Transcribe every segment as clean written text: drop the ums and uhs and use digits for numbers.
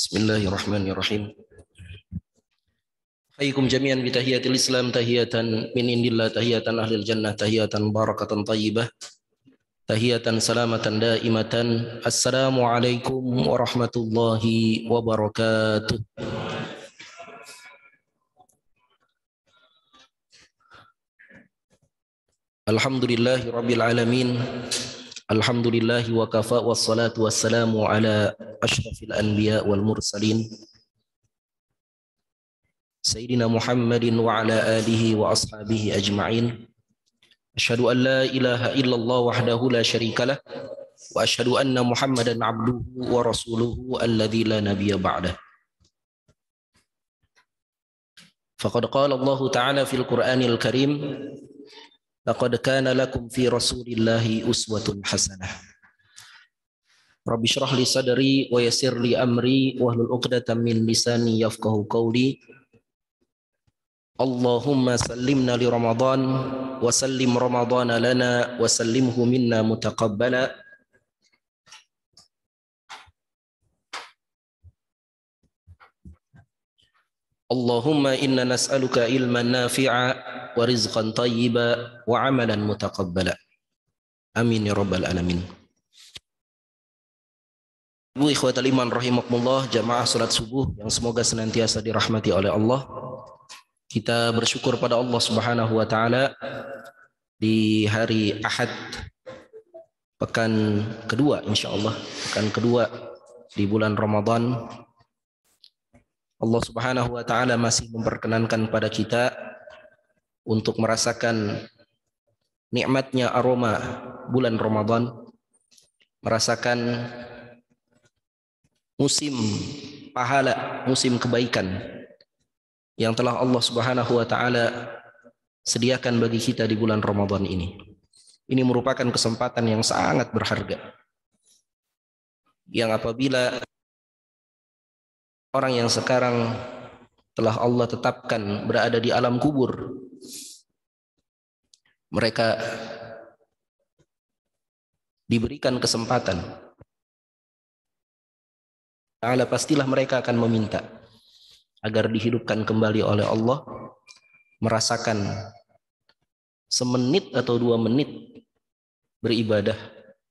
Bismillahirrahmanirrahim. Hayyakum jami'an bi tahiyatil Islam tahiyatan min indillah tahiyatan ahlil jannah tahiyatan barakatan thayyibah tahiyatan salamatan daimatan. Assalamualaikum warahmatullahi wabarakatuh. Alhamdulillahi rabbil alamin. Alhamdulillahi wa kafa wassalatu wassalamu ala asyrafil anbiya wal mursalin Sayyidina Muhammadin wa ala alihi wa ashabihi ajma'in. Asyhadu an la ilaha illallah wahdahu la syarikalah wa asyhadu anna Muhammadan abduhu wa rasuluhu alladzi la nabiyya ba'dah. Faqad qala Allah ta'ala fil Qur'anil Karim, laqad kana lakum fi Rasulillahi uswatun hasanah. Rabbi shrah li sadri wa yassir li amri wahlul 'uqdatam min lisani yafqahu qawli. Allahumma sallimna li Ramadan wa sallim Ramadana lana wa sallimhu minna mutaqabbala. Allahumma inna nas'aluka ilman nafi'a wa rizqan tayyiba wa amalan mutaqabbala. Amin ya rabbal alamin. Ibu ikhwatal iman rahimakumullah, jamaah salat subuh yang semoga senantiasa dirahmati oleh Allah. Kita bersyukur pada Allah Subhanahu wa taala di hari Ahad pekan kedua insyaallah, pekan kedua di bulan Ramadan. Allah Subhanahu wa taala masih memperkenankan pada kita untuk merasakan nikmatnya aroma bulan Ramadan, merasakan musim pahala, musim kebaikan yang telah Allah Subhanahu wa taala sediakan bagi kita di bulan Ramadan ini. Ini merupakan kesempatan yang sangat berharga, yang apabila orang yang sekarang telah Allah tetapkan berada di alam kubur, mereka diberikan kesempatan, ta'ala pastilah mereka akan meminta agar dihidupkan kembali oleh Allah, merasakan semenit atau 2 menit beribadah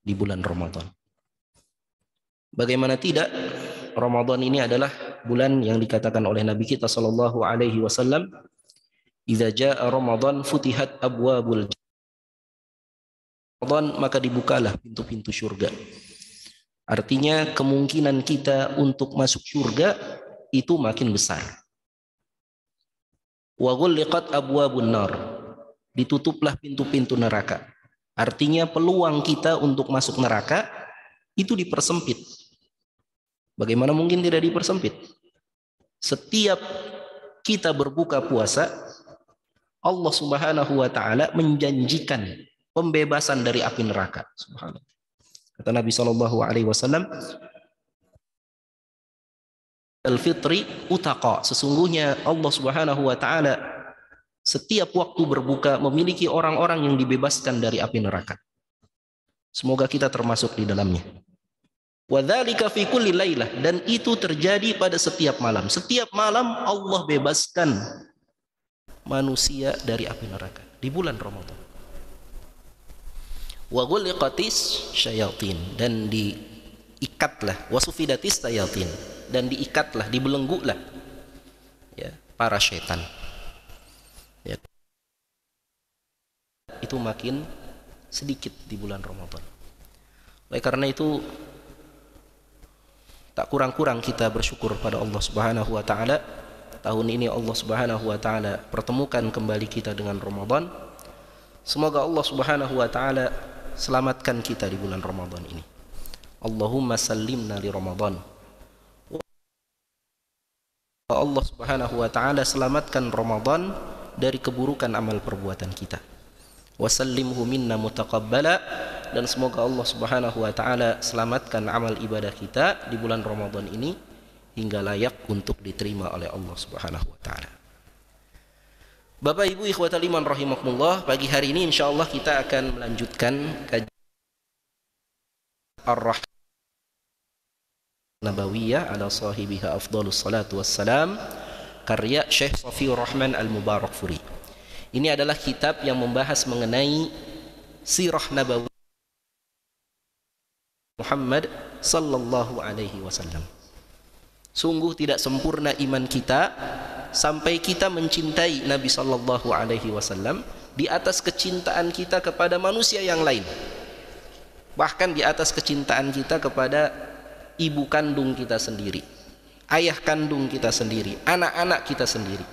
di bulan Ramadan. Bagaimana tidak, Ramadan ini adalah bulan yang dikatakan oleh Nabi kita sallallahu alaihi wasallam, "Idza jaa Ramadan futihat abwabul Ramadan, maka dibukalah pintu-pintu surga." Artinya kemungkinan kita untuk masuk surga itu makin besar. Wa ghulliqat abwabun nar, ditutuplah pintu-pintu neraka. Artinya peluang kita untuk masuk neraka itu dipersempit. Bagaimana mungkin tidak dipersempit? Setiap kita berbuka puasa, Allah Subhanahu wa taala menjanjikan pembebasan dari api neraka. Subhanallah. Kata Nabi sallallahu alaihi wasallam, al-fitri utaqa, sesungguhnya Allah Subhanahu wa taala setiap waktu berbuka memiliki orang-orang yang dibebaskan dari api neraka. Semoga kita termasuk di dalamnya. Wa dzalika fi kulli lailah, dan itu terjadi pada setiap malam. Setiap malam Allah bebaskan manusia dari api neraka di bulan Ramadan. Wa ghulqatis syayatin, dan diikatlah, wasufidatis syayatin, dan diikatlah, dibelenggulah ya para syaitan. Ya. Itu makin sedikit di bulan Ramadan. Oleh karena itu tak kurang-kurang kita bersyukur pada Allah Subhanahu wa taala. Tahun ini Allah Subhanahu wa taala pertemukan kembali kita dengan Ramadan. Semoga Allah Subhanahu wa taala selamatkan kita di bulan Ramadan ini. Allahumma sallimna li Ramadan. Allah Subhanahu wa taala selamatkan Ramadan dari keburukan amal perbuatan kita. Wa sallimhu minna mutaqabbala, dan semoga Allah Subhanahu wa taala selamatkan amal ibadah kita di bulan Ramadan ini hingga layak untuk diterima oleh Allah Subhanahu wa taala. Bapak Ibu ikhwatal iman rahimakumullah, pagi hari ini insyaallah kita akan melanjutkan kajian Ar-Rahman Nabawiyah ala sahibiha afdhalus salatu wassalam, karya Syekh Safiur Rahman Al-Mubarakfuri. Ini adalah kitab yang membahas mengenai sirah nabawi Muhammad sallallahu alaihi wasallam. Sungguh tidak sempurna iman kita sampai kita mencintai Nabi sallallahu alaihi wasallam di atas kecintaan kita kepada manusia yang lain. Bahkan di atas kecintaan kita kepada ibu kandung kita sendiri, ayah kandung kita sendiri, anak-anak kita sendiri.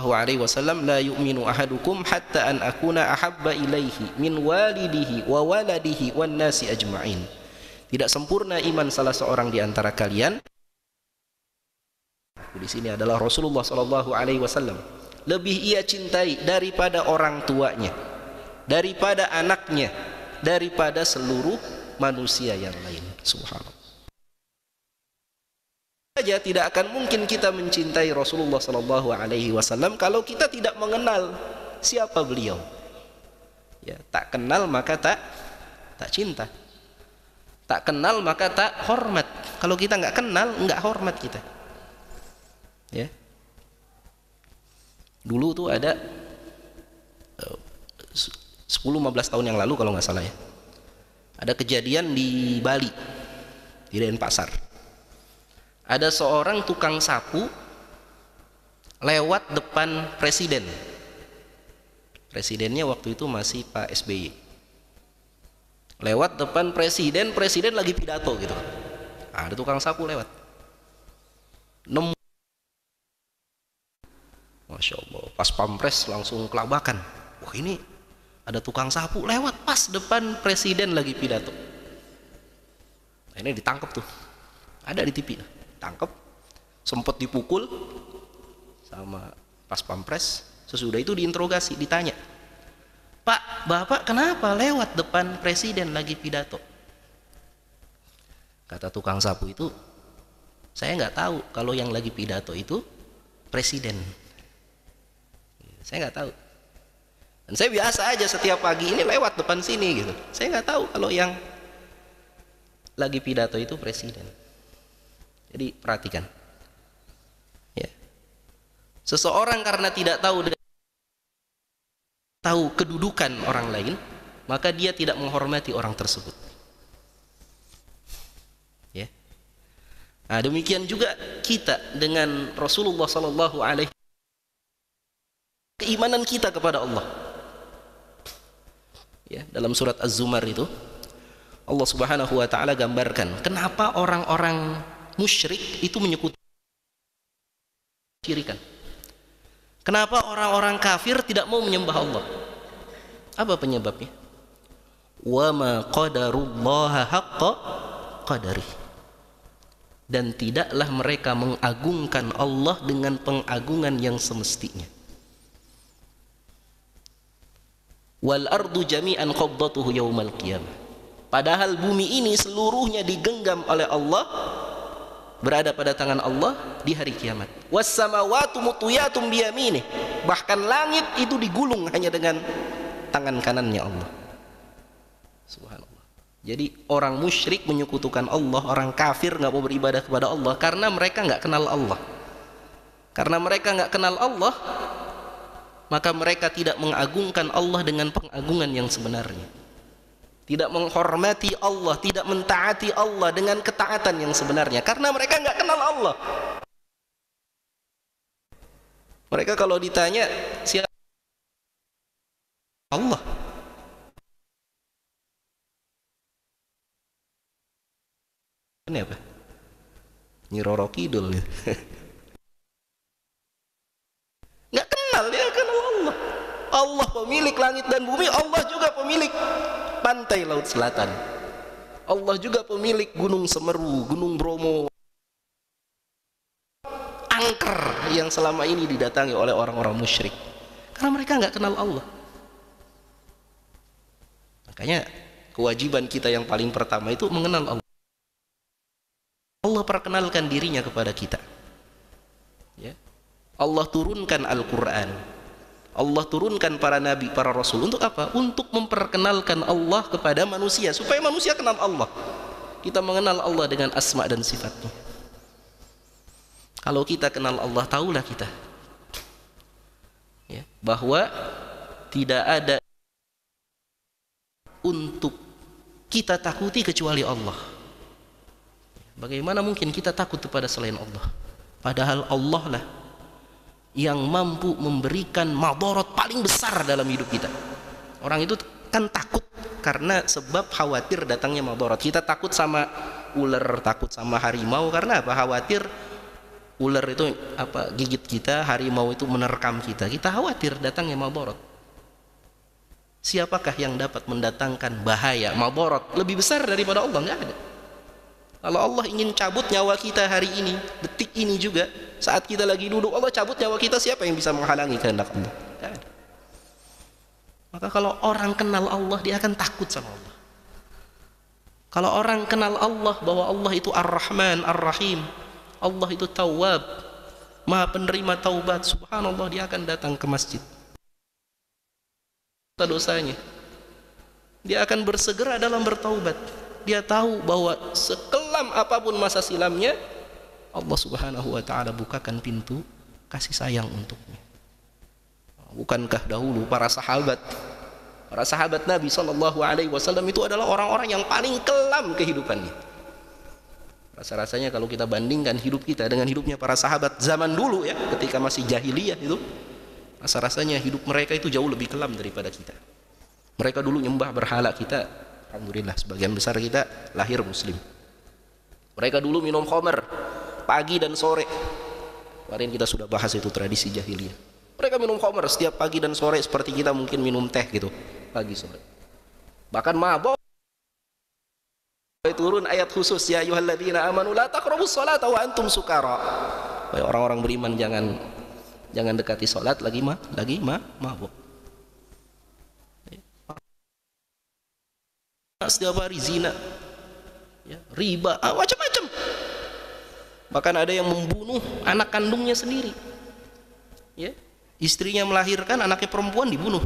Alaihi wasallam, la yu'minu ahadukum hatta an akuna ahabba ilaihi min walidihi wa waladihi wan nasi ajma'in. Tidak sempurna iman salah seorang di antara kalian. Di sini adalah Rasulullah sallallahu alaihi wasallam. Lebih ia cintai daripada orang tuanya, daripada anaknya, daripada seluruh manusia yang lain. Subhanallah. Saja tidak akan mungkin kita mencintai Rasulullah sallallahu alaihi wasallam kalau kita tidak mengenal siapa beliau. Ya, tak kenal maka tak cinta. Tak kenal maka tak hormat. Kalau kita nggak kenal, nggak hormat kita. Ya. Dulu tuh ada 10-15 tahun yang lalu kalau nggak salah ya, ada kejadian di Bali, di Denpasar. Ada seorang tukang sapu lewat depan presiden. Presidennya waktu itu masih Pak SBY. Lewat depan presiden, presiden lagi pidato gitu. Ada tukang sapu lewat. Masya Allah, pas pampres langsung kelabakan. Wah, ini ada tukang sapu lewat pas depan presiden lagi pidato. Nah, ini ditangkap tuh, ada di TV, tangkap, sempat dipukul sama pas pampres. Sesudah itu diinterogasi, ditanya, Pak, Bapak kenapa lewat depan presiden lagi pidato? Kata tukang sapu itu, saya nggak tahu kalau yang lagi pidato itu presiden. Saya nggak tahu. Dan saya biasa aja setiap pagi ini lewat depan sini gitu. Saya nggak tahu kalau yang lagi pidato itu presiden. Jadi perhatikan. Ya. Seseorang karena tidak tahu kedudukan orang lain, maka dia tidak menghormati orang tersebut. Ya. Nah, demikian juga kita dengan Rasulullah sallallahu alaihi wasallam, keimanan kita kepada Allah. Ya, dalam surat Az-Zumar itu Allah Subhanahu wa taala gambarkan kenapa orang-orang musyrik itu menyekutukan syirikan. Kenapa orang-orang kafir tidak mau menyembah Allah? Apa penyebabnya? Wa ma qadarullaha haqqa qadari. Dan tidaklah mereka mengagungkan Allah dengan pengagungan yang semestinya. Wal ardu jami'an qabdatuhu yaumal qiyamah. Padahal bumi ini seluruhnya digenggam oleh Allah, berada pada tangan Allah di hari kiamat. Was samawati mutwiyatum biyaminih. Bahkan langit itu digulung hanya dengan tangan kanannya Allah. Subhanallah. Jadi orang musyrik menyekutukan Allah, orang kafir nggak mau beribadah kepada Allah karena mereka nggak kenal Allah. Karena mereka nggak kenal Allah, maka mereka tidak mengagungkan Allah dengan pengagungan yang sebenarnya. Tidak menghormati Allah, tidak mentaati Allah dengan ketaatan yang sebenarnya. Karena mereka nggak kenal Allah. Mereka kalau ditanya siapa Allah, ini apa? Nyi Roro Kidul nih. Nggak kenal, dia kenal Allah. Allah pemilik langit dan bumi, Allah juga pemilik pantai laut selatan. Allah juga pemilik gunung Semeru, gunung Bromo, angker yang selama ini didatangi oleh orang-orang musyrik. Karena mereka nggak kenal Allah. Makanya kewajiban kita yang paling pertama itu mengenal Allah. Allah perkenalkan dirinya kepada kita. Ya. Allah turunkan Al-Quran. Allah turunkan para nabi, para rasul untuk apa? Untuk memperkenalkan Allah kepada manusia, supaya manusia kenal Allah. Kita mengenal Allah dengan asma dan sifatnya. Kalau kita kenal Allah, tahulah kita ya, bahwa tidak ada untuk kita takuti kecuali Allah. Bagaimana mungkin kita takut kepada selain Allah? Padahal Allah lah yang mampu memberikan madarat paling besar dalam hidup kita. Orang itu kan takut karena sebab khawatir datangnya madarat. Kita takut sama ular, takut sama harimau karena apa? Khawatir ular itu gigit kita, harimau itu menerkam kita. Kita khawatir datangnya madarat. Siapakah yang dapat mendatangkan bahaya, madarat lebih besar daripada Allah? Enggak ada. Kalau Allah ingin cabut nyawa kita hari ini, detik ini juga, saat kita lagi duduk, Allah cabut nyawa kita, siapa yang bisa menghalangi kehendak Allah? Tidak ada. Maka kalau orang kenal Allah, dia akan takut sama Allah. Kalau orang kenal Allah, bahwa Allah itu Ar-Rahman, Ar-Rahim, Allah itu Tawwab, Maha penerima taubat, subhanallah, dia akan datang ke masjid. Dosanya, dia akan bersegera dalam bertaubat. Dia tahu bahwa sekelam apapun masa silamnya, Allah subhanahu wa ta'ala bukakan pintu kasih sayang untuknya. Bukankah dahulu para sahabat Nabi SAW itu adalah orang-orang yang paling kelam kehidupannya. Rasa-rasanya kalau kita bandingkan hidup kita dengan hidupnya para sahabat zaman dulu ya, ketika masih jahiliyah itu, rasa-rasanya hidup mereka itu jauh lebih kelam daripada kita. Mereka dulu nyembah berhala, kita alhamdulillah sebagian besar kita lahir muslim. Mereka dulu minum khamar pagi dan sore. Kemarin kita sudah bahas itu tradisi jahiliyah. Mereka minum khamar setiap pagi dan sore, seperti kita mungkin minum teh gitu pagi sore. Bahkan mabok. Turun ayat khusus, ya ayyuhalladzina amanu la taqrabus sholata wa antum sukara. Orang-orang beriman jangan dekati salat lagi mabok. Setiap hari zina ya, riba, macam-macam. Bahkan ada yang membunuh anak kandungnya sendiri ya, istrinya melahirkan, anaknya perempuan dibunuh.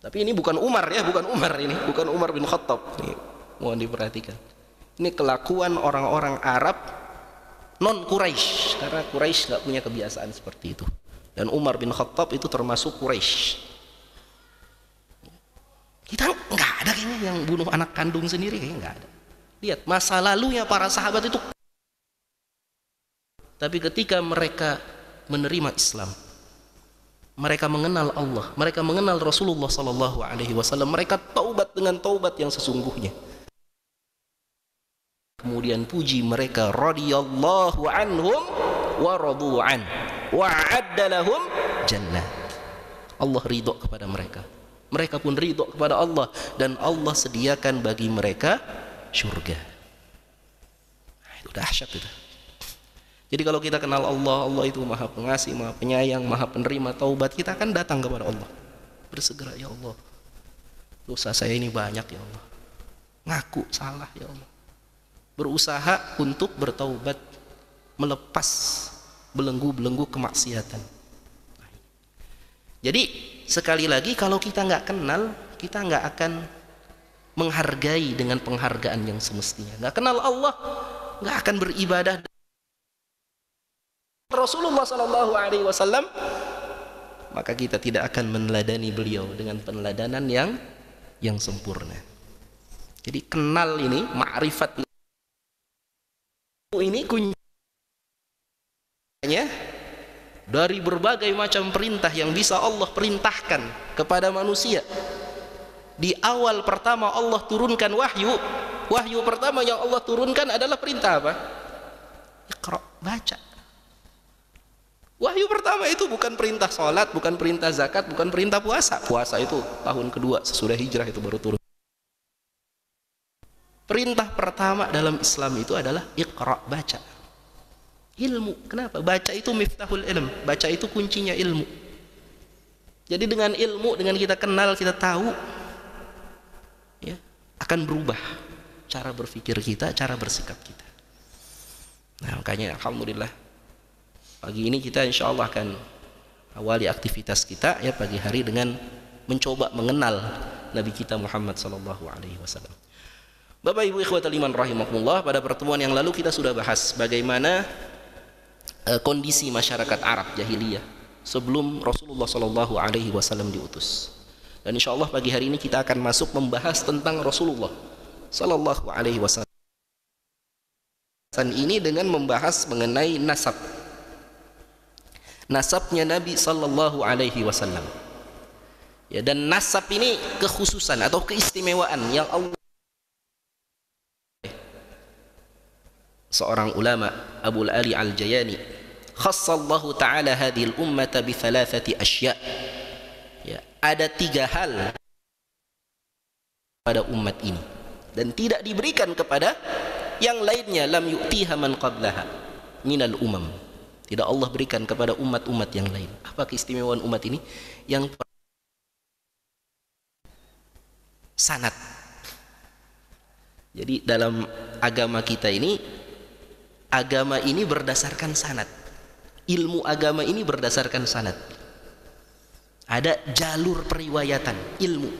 Tapi ini bukan Umar ya, bukan Umar bin Khattab ini, mohon diperhatikan. Ini kelakuan orang-orang Arab non Quraisy, karena Quraisy nggak punya kebiasaan seperti itu, dan Umar bin Khattab itu termasuk Quraisy. Kita nggak ada kayaknya yang bunuh anak kandung sendiri, kayaknya nggak ada. Lihat masa lalunya para sahabat itu. Tapi ketika mereka menerima Islam, mereka mengenal Allah, mereka mengenal Rasulullah SAW, mereka taubat dengan taubat yang sesungguhnya. Kemudian puji mereka, radhiyallahu anhum wa radu an wa a'adda lahum jannat. Allah ridho kepada mereka. Mereka pun ridho kepada Allah, dan Allah sediakan bagi mereka surga. Nah, itu dahsyat itu. Jadi kalau kita kenal Allah, Allah itu maha pengasih, maha penyayang, maha penerima taubat, kita akan datang kepada Allah, bersegera, ya Allah, dosa saya ini banyak ya Allah, ngaku salah ya Allah, berusaha untuk bertaubat, melepas belenggu-belenggu kemaksiatan. Jadi sekali lagi, kalau kita nggak kenal, kita nggak akan menghargai dengan penghargaan yang semestinya. Nggak kenal Allah, nggak akan beribadah. Rasulullah SAW, maka kita tidak akan meneladani beliau dengan peneladanan yang sempurna. Jadi kenal ini, ma'rifat ini kuncinya dari berbagai macam perintah yang bisa Allah perintahkan kepada manusia. Di awal pertama Allah turunkan wahyu pertama yang Allah turunkan adalah perintah apa? Iqra, baca. Wahyu pertama itu bukan perintah sholat, bukan perintah zakat, bukan perintah puasa. Puasa itu tahun kedua sesudah hijrah itu baru turun. Perintah pertama dalam Islam itu adalah Iqra, baca. Ilmu. Kenapa? Baca itu miftahul ilm. Baca itu kuncinya ilmu. Jadi dengan ilmu, dengan kita kenal, kita tahu, ya, akan berubah cara berpikir kita, cara bersikap kita. Nah, makanya alhamdulillah pagi ini kita insya Allah akan awali aktivitas kita ya pagi hari dengan mencoba mengenal Nabi kita Muhammad sallallahu alaihi wasallam. Bapak Ibu ikhwatal iman rahimakumullah, pada pertemuan yang lalu kita sudah bahas bagaimana kondisi masyarakat Arab jahiliyah sebelum Rasulullah sallallahu alaihi wasallam diutus. Dan insyaallah pagi hari ini kita akan masuk membahas tentang Rasulullah sallallahu alaihi wasallam ini dengan membahas mengenai nasabnya Nabi sallallahu alaihi wasallam. Ya, dan nasab ini kekhususan atau keistimewaan yang Allah, seorang ulama Abul Ali Al-Jayani, khassallahu ta'ala hadhil ummata bi thalathati asya. Ya, ada 3 hal pada umat ini dan tidak diberikan kepada yang lainnya, lam yu'tiha man qablaha minal umam. Tidak Allah berikan kepada umat-umat yang lain. Apa keistimewaan umat ini? Yang sanad. Jadi dalam agama kita ini, agama ini berdasarkan sanad. Ilmu agama ini berdasarkan sanad. Ada jalur periwayatan ilmu.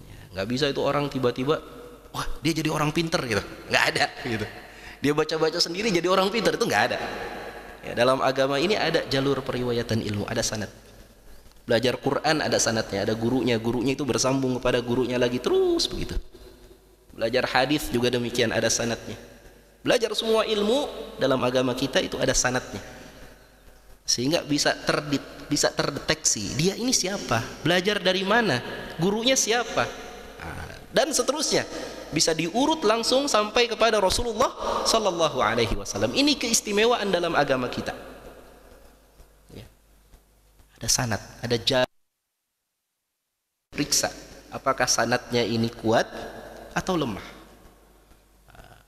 Ya, nggak bisa itu orang tiba-tiba, wah dia jadi orang pinter gitu. Nggak ada gitu. Dia baca-baca sendiri jadi orang pinter, itu nggak ada. Ya, dalam agama ini ada jalur periwayatan ilmu, ada sanad. Belajar Quran ada sanadnya, ada gurunya itu bersambung kepada gurunya lagi terus begitu. Belajar hadis juga demikian, ada sanadnya. Belajar semua ilmu dalam agama kita itu ada sanadnya, sehingga bisa terdeteksi dia ini siapa, belajar dari mana, gurunya siapa, dan seterusnya. Bisa diurut langsung sampai kepada Rasulullah sallallahu alaihi wasallam. Ini keistimewaan dalam agama kita. Ya. Ada sanad, ada jalur. Periksa apakah sanadnya ini kuat atau lemah.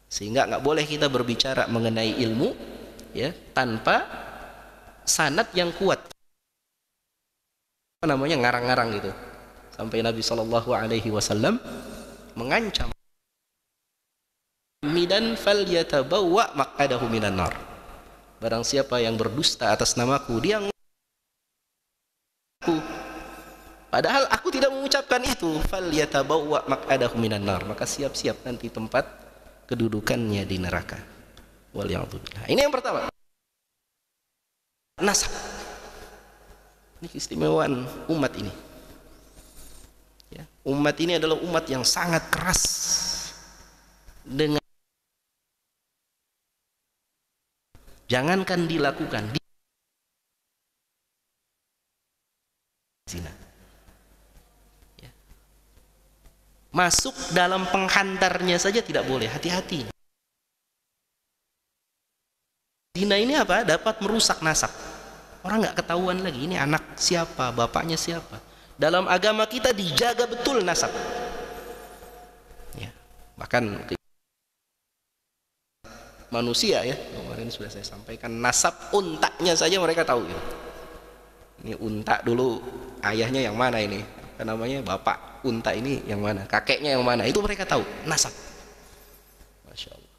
Sehingga nggak boleh kita berbicara mengenai ilmu ya tanpa sanad yang kuat. Apa namanya, ngarang-ngarang gitu. Sampai Nabi sallallahu alaihi wasallam mengancam, midan falyatabawwa maq'adahu minan nar. Barang siapa yang berdusta atas namaku, dia aku, padahal aku tidak mengucapkan itu, falyatabawwa maq'adahu minan nar, maka siap-siap nanti tempat kedudukannya di neraka. Waliyadzubillah. Ini yang pertama, nasab. Ini keistimewaan umat ini. Ya, umat ini adalah umat yang sangat keras dengan, jangankan dilakukan, zina. Ya. Masuk dalam penghantarnya saja tidak boleh, hati-hati. Zina ini apa? Dapat merusak nasab. Orang nggak ketahuan lagi ini anak siapa, bapaknya siapa. Dalam agama kita dijaga betul nasab. Ya. Bahkan manusia ya, kemarin sudah saya sampaikan, nasab untanya saja mereka tahu gitu. Ini unta dulu ayahnya yang mana, ini apa namanya, bapak unta ini yang mana, kakeknya yang mana, itu mereka tahu nasab. Masya Allah.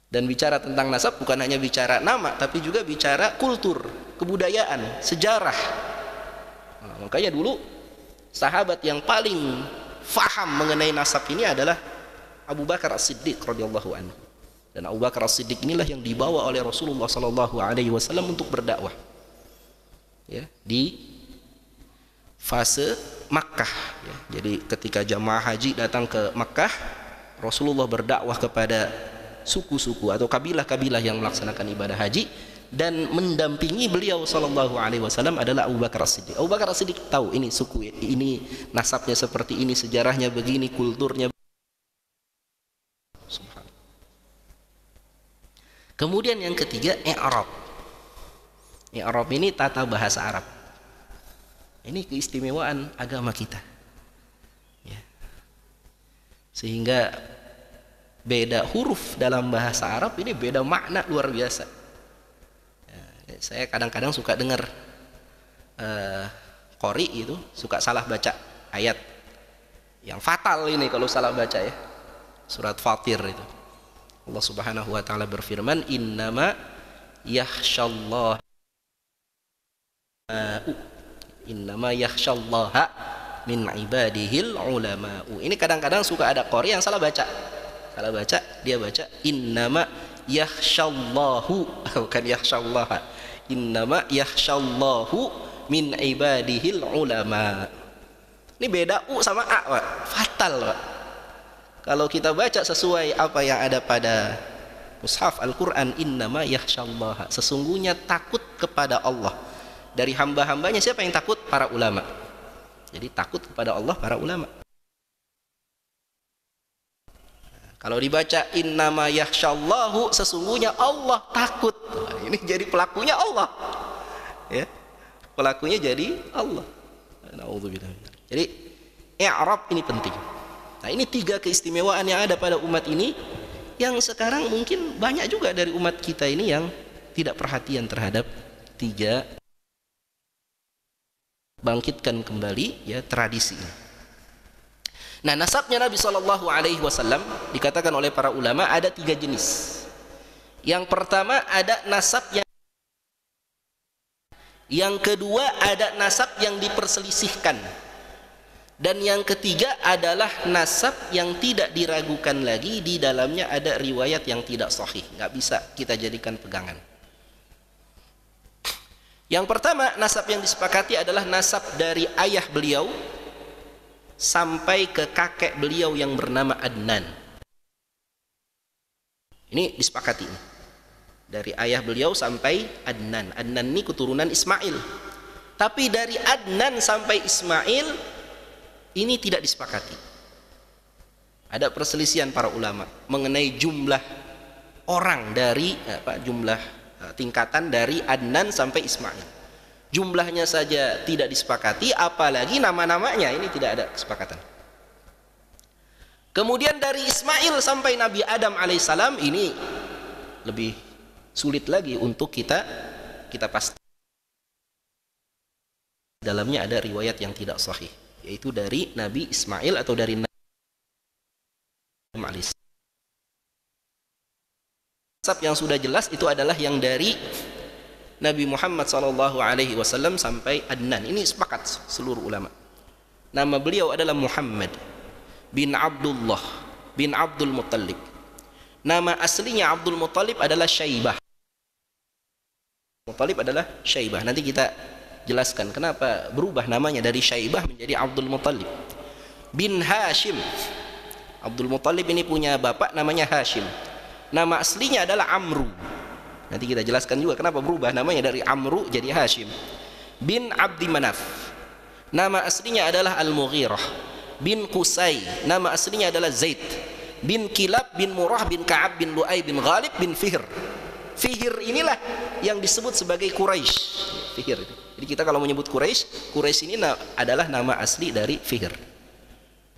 Dan bicara tentang nasab bukan hanya bicara nama, tapi juga bicara kultur, kebudayaan, sejarah. Nah, makanya dulu sahabat yang paling faham mengenai nasab ini adalah Abu Bakar As-Siddiq radhiyallahu anhu. Dan Abu Bakar As-Siddiq inilah yang dibawa oleh Rasulullah sallallahu alaihi wasallam untuk berdakwah. Ya, di fase Makkah ya. Jadi ketika jamaah haji datang ke Makkah, Rasulullah berdakwah kepada suku-suku atau kabilah-kabilah yang melaksanakan ibadah haji, dan mendampingi beliau sallallahu alaihi wasallam adalah Abu Bakar As-Siddiq. Abu Bakar As-Siddiq tahu ini suku ini, nasabnya seperti ini, sejarahnya begini, kulturnya. Kemudian yang ketiga, i'rab. I'rab ini tata bahasa Arab. Ini keistimewaan agama kita. Ya. Sehingga beda huruf dalam bahasa Arab ini beda makna luar biasa. Ya, saya kadang-kadang suka dengar qori itu suka salah baca ayat. Yang fatal ini kalau salah baca ya. Surat Fatir itu. Allah Subhanahu wa taala berfirman, innama yakhshallah Innama yakhsyallaha min ibadihil ulama'u. Ini kadang-kadang suka ada qori yang salah baca. Salah baca, dia baca innama yakhsyallahu, bukan yakhsyallaha. Innama yakhsyallahu min ibadihil ulama. Ini beda u sama a, Pak. Fatal, Pak. Kalau kita baca sesuai apa yang ada pada mushaf Al-Quran, innama yakhsyallaha, sesungguhnya takut kepada Allah. Dari hamba-hambanya siapa yang takut? Para ulama. Jadi takut kepada Allah para ulama. Kalau dibaca innama yakhsyallahu, sesungguhnya Allah takut. Nah, ini jadi pelakunya Allah. Ya. Pelakunya jadi Allah. Nauzubillah. Jadi i'rab ini penting. Nah, ini 3 keistimewaan yang ada pada umat ini yang sekarang mungkin banyak juga dari umat kita ini yang tidak perhatian terhadap 3, bangkitkan kembali ya tradisi. Nah, nasabnya Nabi Shallallahu Alaihi Wasallam dikatakan oleh para ulama ada 3 jenis. Yang pertama ada nasab yang kedua ada nasab yang diperselisihkan, dan yang ketiga adalah nasab yang tidak diragukan lagi, di dalamnya ada riwayat yang tidak sahih, nggak bisa kita jadikan pegangan. Yang pertama, nasab yang disepakati adalah nasab dari ayah beliau sampai ke kakek beliau yang bernama Adnan. Ini disepakati. Dari ayah beliau sampai Adnan. Adnan ini keturunan Ismail. Tapi dari Adnan sampai Ismail ini tidak disepakati. Ada perselisihan para ulama mengenai jumlah orang dari jumlah tingkatan dari Adnan sampai Ismail. Jumlahnya saja tidak disepakati, apalagi nama-namanya, ini tidak ada kesepakatan. Kemudian dari Ismail sampai Nabi Adam alaihissalam ini lebih sulit lagi untuk kita pasti. Dalamnya ada riwayat yang tidak sahih, yaitu dari Nabi Ismail atau dari Nabi Adam alaihissalam. Nasab yang sudah jelas itu adalah yang dari Nabi Muhammad SAW sampai Adnan. Ini sepakat seluruh ulama. Nama beliau adalah Muhammad bin Abdullah bin Abdul Muttalib. Nama aslinya Abdul Muttalib adalah Syaibah. Muttalib adalah Syaibah. Nanti kita jelaskan kenapa berubah namanya dari Syaibah menjadi Abdul Muttalib. Bin Hashim. Abdul Muttalib ini punya bapak namanya Hashim. Nama aslinya adalah Amru. Nanti kita jelaskan juga kenapa berubah namanya dari Amru jadi Hashim. Bin Abdi Manaf. Nama aslinya adalah Al-Mughirah. Bin Qusay. Nama aslinya adalah Zaid. Bin Kilab bin Murrah bin Ka'ab bin Lu'ay bin Ghalib bin Fihr. Fihr inilah yang disebut sebagai Quraisy. Fihr itu. Jadi kita kalau menyebut Quraisy, Quraisy ini adalah nama asli dari Fihr.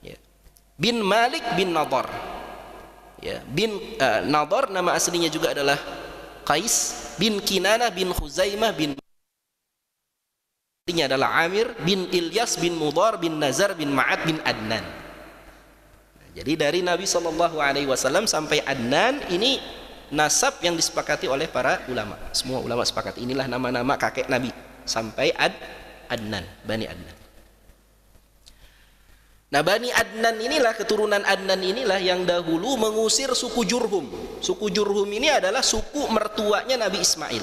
Ya. Bin Malik bin Nadar. Ya, bin Nadar nama aslinya juga adalah Qais. Bin Kinanah bin Khuzaimah bin aslinya adalah Amir. Bin Ilyas bin Mudhar bin Nazar bin Ma'ad bin Adnan. Jadi dari Nabi SAW sampai Adnan ini nasab yang disepakati oleh para ulama. Semua ulama sepakat inilah nama-nama kakek Nabi sampai Adnan, Bani Adnan. Nah, Bani Adnan inilah, keturunan Adnan inilah yang dahulu mengusir suku Jurhum. Suku Jurhum ini adalah suku mertuanya Nabi Ismail.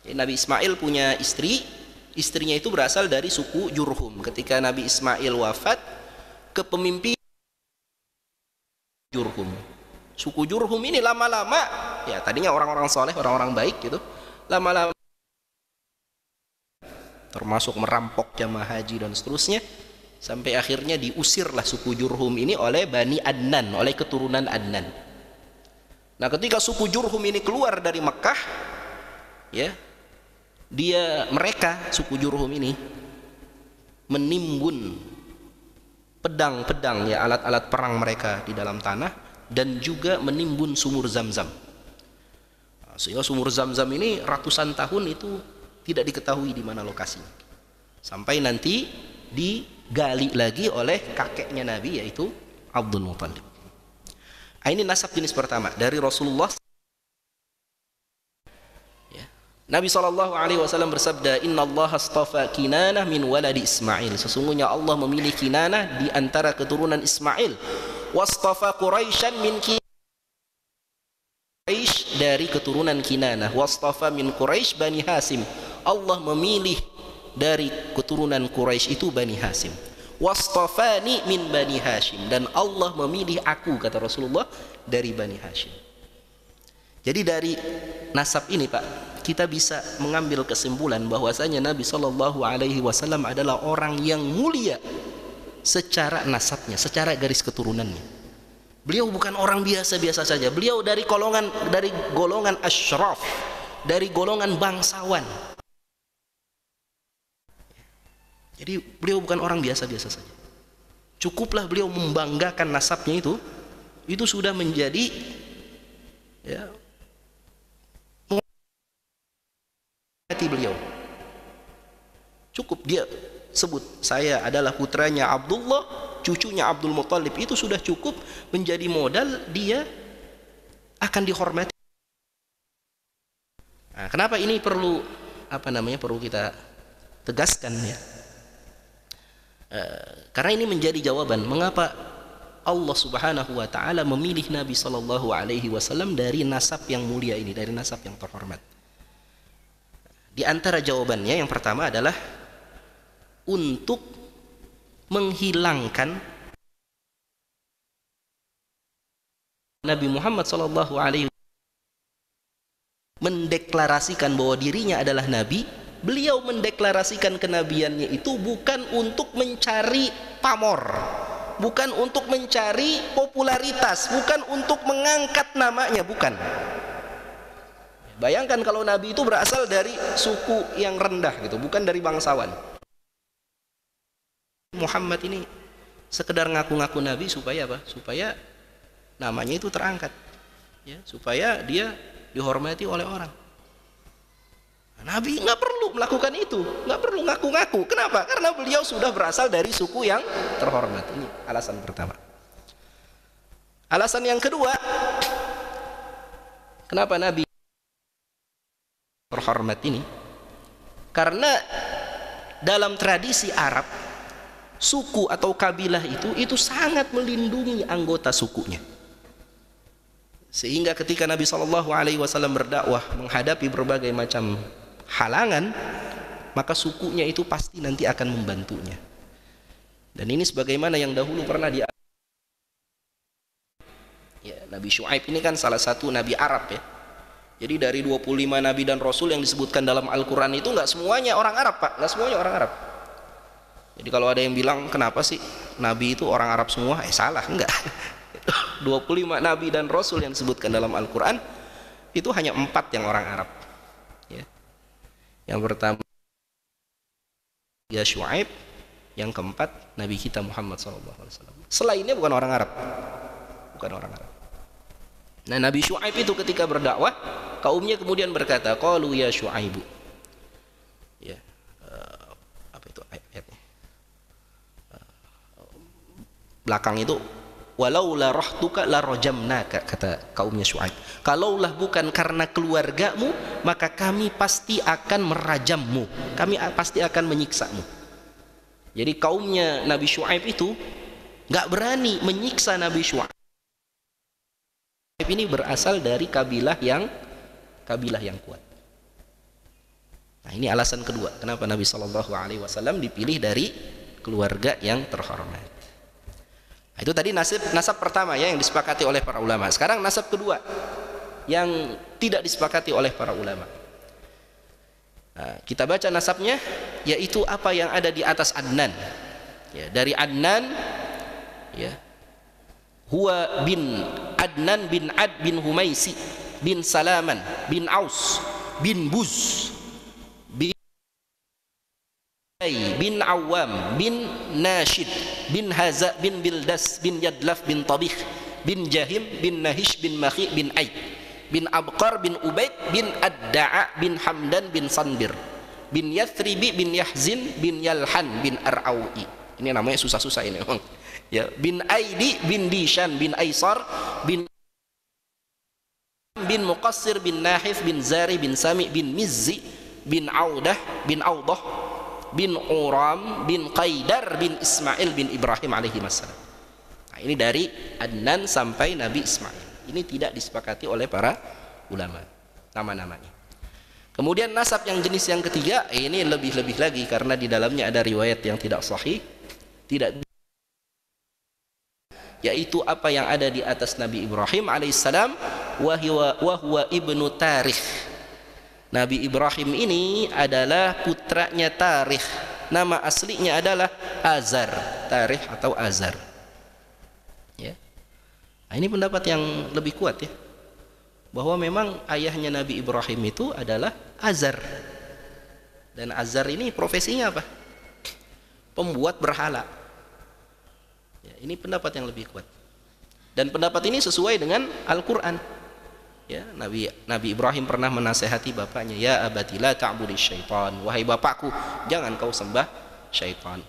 Jadi, Nabi Ismail punya istri, istrinya itu berasal dari suku Jurhum. Ketika Nabi Ismail wafat, kepemimpinan Jurhum. Suku Jurhum ini lama-lama, ya tadinya orang-orang soleh, orang-orang baik gitu, lama-lama termasuk merampok jamaah haji dan seterusnya, sampai akhirnya diusirlah suku Jurhum ini oleh Bani Adnan, oleh keturunan Adnan. Nah, ketika suku Jurhum ini keluar dari Mekah, ya, mereka suku Jurhum ini menimbun pedang-pedang, ya, alat-alat perang mereka di dalam tanah, dan juga menimbun sumur Zam-Zam. Sehingga sumur Zam-Zam ini ratusan tahun itu tidak diketahui di mana lokasinya, sampai nanti digali lagi oleh kakeknya Nabi, yaitu Abdul Muttalib. Ini nasab jenis pertama dari Rasulullah. Ya. Nabi SAW bersabda, Inna Allah astafa Kinanah min waladi Ismail. Sesungguhnya Allah memilih Kinanah di antara keturunan Ismail. Wastafa Quraisyan min Quraisy, dari keturunan Kinanah. Wastafa min Quraisy Bani Hasim. Allah memilih dari keturunan Quraisy itu Bani Hasim. Wastafani min Bani Hashim, dan Allah memilih aku, kata Rasulullah, dari Bani Hashim. Jadi dari nasab ini, Pak, kita bisa mengambil kesimpulan bahwasanya Nabi SAW adalah orang yang mulia secara nasabnya, secara garis keturunannya. Beliau bukan orang biasa-biasa saja. Beliau dari golongan asyraf, dari golongan bangsawan. Jadi beliau bukan orang biasa-biasa saja. Cukuplah beliau membanggakan nasabnya itu sudah menjadi, ya, hati beliau. Cukup dia sebut, saya adalah putranya Abdullah, cucunya Abdul Muttalib, itu sudah cukup menjadi modal dia akan dihormati. Nah, kenapa ini perlu perlu kita tegaskan, ya? Karena ini menjadi jawaban mengapa Allah Subhanahu wa taala memilih Nabi sallallahu alaihi wasallam dari nasab yang mulia ini, dari nasab yang terhormat. Di antara jawabannya yang pertama adalah untuk menghilangkan Nabi Muhammad sallallahu alaihi wasallam mendeklarasikan bahwa dirinya adalah nabi. Beliau mendeklarasikan kenabiannya itu bukan untuk mencari pamor, bukan untuk mencari popularitas, bukan untuk mengangkat namanya, bukan. Bayangkan kalau nabi itu berasal dari suku yang rendah gitu, bukan dari bangsawan. Muhammad ini sekedar ngaku-ngaku nabi supaya apa? Supaya namanya itu terangkat, ya, supaya dia dihormati oleh orang. Nabi nggak perlu melakukan itu, nggak perlu ngaku-ngaku. Kenapa? Karena beliau sudah berasal dari suku yang terhormat. Ini alasan pertama. Alasan yang kedua, kenapa Nabi terhormat ini? Karena dalam tradisi Arab, suku atau kabilah itu sangat melindungi anggota sukunya. Sehingga ketika Nabi SAW berdakwah menghadapi berbagai macam halangan, maka sukunya itu pasti nanti akan membantunya. Dan ini sebagaimana yang dahulu pernah Nabi Syuaib ini kan salah satu nabi Arab, ya. Jadi dari 25 nabi dan rasul yang disebutkan dalam Al-Quran itu nggak semuanya orang Arab, Pak, nggak semuanya orang Arab. Jadi kalau ada yang bilang kenapa sih nabi itu orang Arab semua, salah, enggak. 25 nabi dan rasul yang disebutkan dalam Al-Quran itu hanya 4 yang orang Arab, ya. Yang pertama ya Syuaib, yang keempat Nabi kita Muhammad SAW. Selainnya bukan orang Arab, bukan orang Arab. Nah, Nabi Syuaib itu ketika berdakwah, kaumnya kemudian berkata, qalu ya Syuaibu, ya, apa itu ayatnya, belakang itu, walaula rahtuka la rajamnaka, kata kaumnya Syuaib. Kalaulah bukan karena keluargamu, maka kami pasti akan merajammu, kami pasti akan menyiksamu. Jadi kaumnya Nabi Syuaib itu nggak berani menyiksa Nabi Syuaib. Ini berasal dari kabilah yang kuat. Nah, ini alasan kedua kenapa Nabi SAW dipilih dari keluarga yang terhormat. Nah, itu tadi nasab pertama, ya, yang disepakati oleh para ulama. Sekarang nasab kedua yang tidak disepakati oleh para ulama. Nah, kita baca nasabnya, yaitu apa yang ada di atas Adnan, ya, dari Adnan, ya, huwa bin Adnan bin Ad bin Humaisi bin Salaman bin Aus bin Buz bin Awam bin Nashid bin Haza bin Bildas bin Yadlaf bin Tabikh bin Jahim bin Nahish bin Makhi bin Aid bin Abqar bin Ubaid bin Ad-Da'a bin Hamdan bin Sanbir bin Yathribi bin Yahzin bin Yalhan bin Ar'awi. Ini namanya susah-susah ini, memang. Ya, bin Aidi bin Dishan bin Aisar bin bin Muqassir bin Nahif bin Zari bin Sami bin Mizzi bin Audah bin Audah bin Uram bin Qaidar bin Ismail bin Ibrahim alaihi wassalam. Nah, ini dari Adnan sampai Nabi Ismail. Ini tidak disepakati oleh para ulama nama-namanya. Kemudian nasab yang jenis yang ketiga, ini lebih-lebih lagi karena di dalamnya ada riwayat yang tidak sahih, tidak, yaitu apa yang ada di atas Nabi Ibrahim alaihissalam, wahwa ibnu Tarikh. Nabi Ibrahim ini adalah putranya Tarikh. Nama aslinya adalah Azar, Tarikh atau Azar. Ya. Nah, ini pendapat yang lebih kuat ya, bahwa memang ayahnya Nabi Ibrahim itu adalah Azar. Dan Azar ini profesinya apa? Pembuat berhala. Ya, ini pendapat yang lebih kuat. Dan pendapat ini sesuai dengan Al-Quran. Ya, Nabi Ibrahim pernah menasehati bapaknya, ya abati la ta'budish syaitan, wahai bapakku, jangan kau sembah syaitan.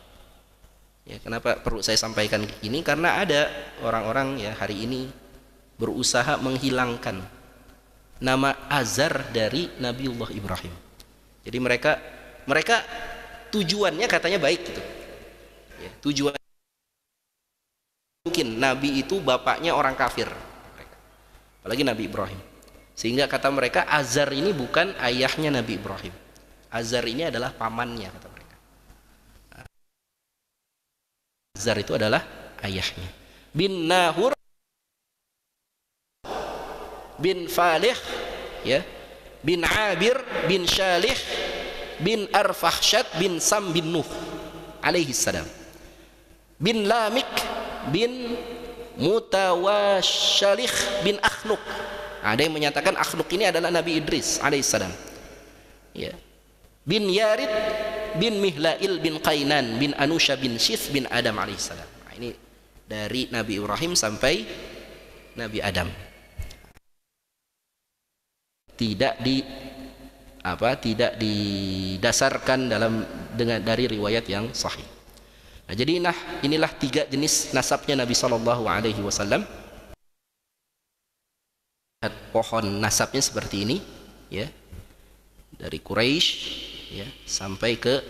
Ya, kenapa perlu saya sampaikan ini? Karena ada orang-orang ya hari ini berusaha menghilangkan nama Azar dari Nabiullah Ibrahim. Jadi mereka tujuannya katanya baik gitu. Ya, tujuan mungkin Nabi itu bapaknya orang kafir, apalagi Nabi Ibrahim. Sehingga kata mereka Azar ini bukan ayahnya Nabi Ibrahim. Azar ini adalah pamannya kata mereka. Azar itu adalah ayahnya. Bin Nahur bin Falih ya, bin Abir bin Shalih bin Arfahsyad bin Sam bin Nuh alaihi salam, bin Lamik bin Mutawashalih bin Akhnuk. Ada yang menyatakan Akhnuk ini adalah Nabi Idris alaihi salam ya, bin Yarid bin Mihlail bin Qainan bin Anusha bin Syith bin Adam alaihi salam. Nah, ini dari Nabi Ibrahim sampai Nabi Adam. Tidak didasarkan dari riwayat yang sahih. Nah, jadi inilah 3 jenis nasabnya Nabi sallallahu alaihi wasallam. Pohon nasabnya seperti ini ya. Dari Quraisy ya sampai ke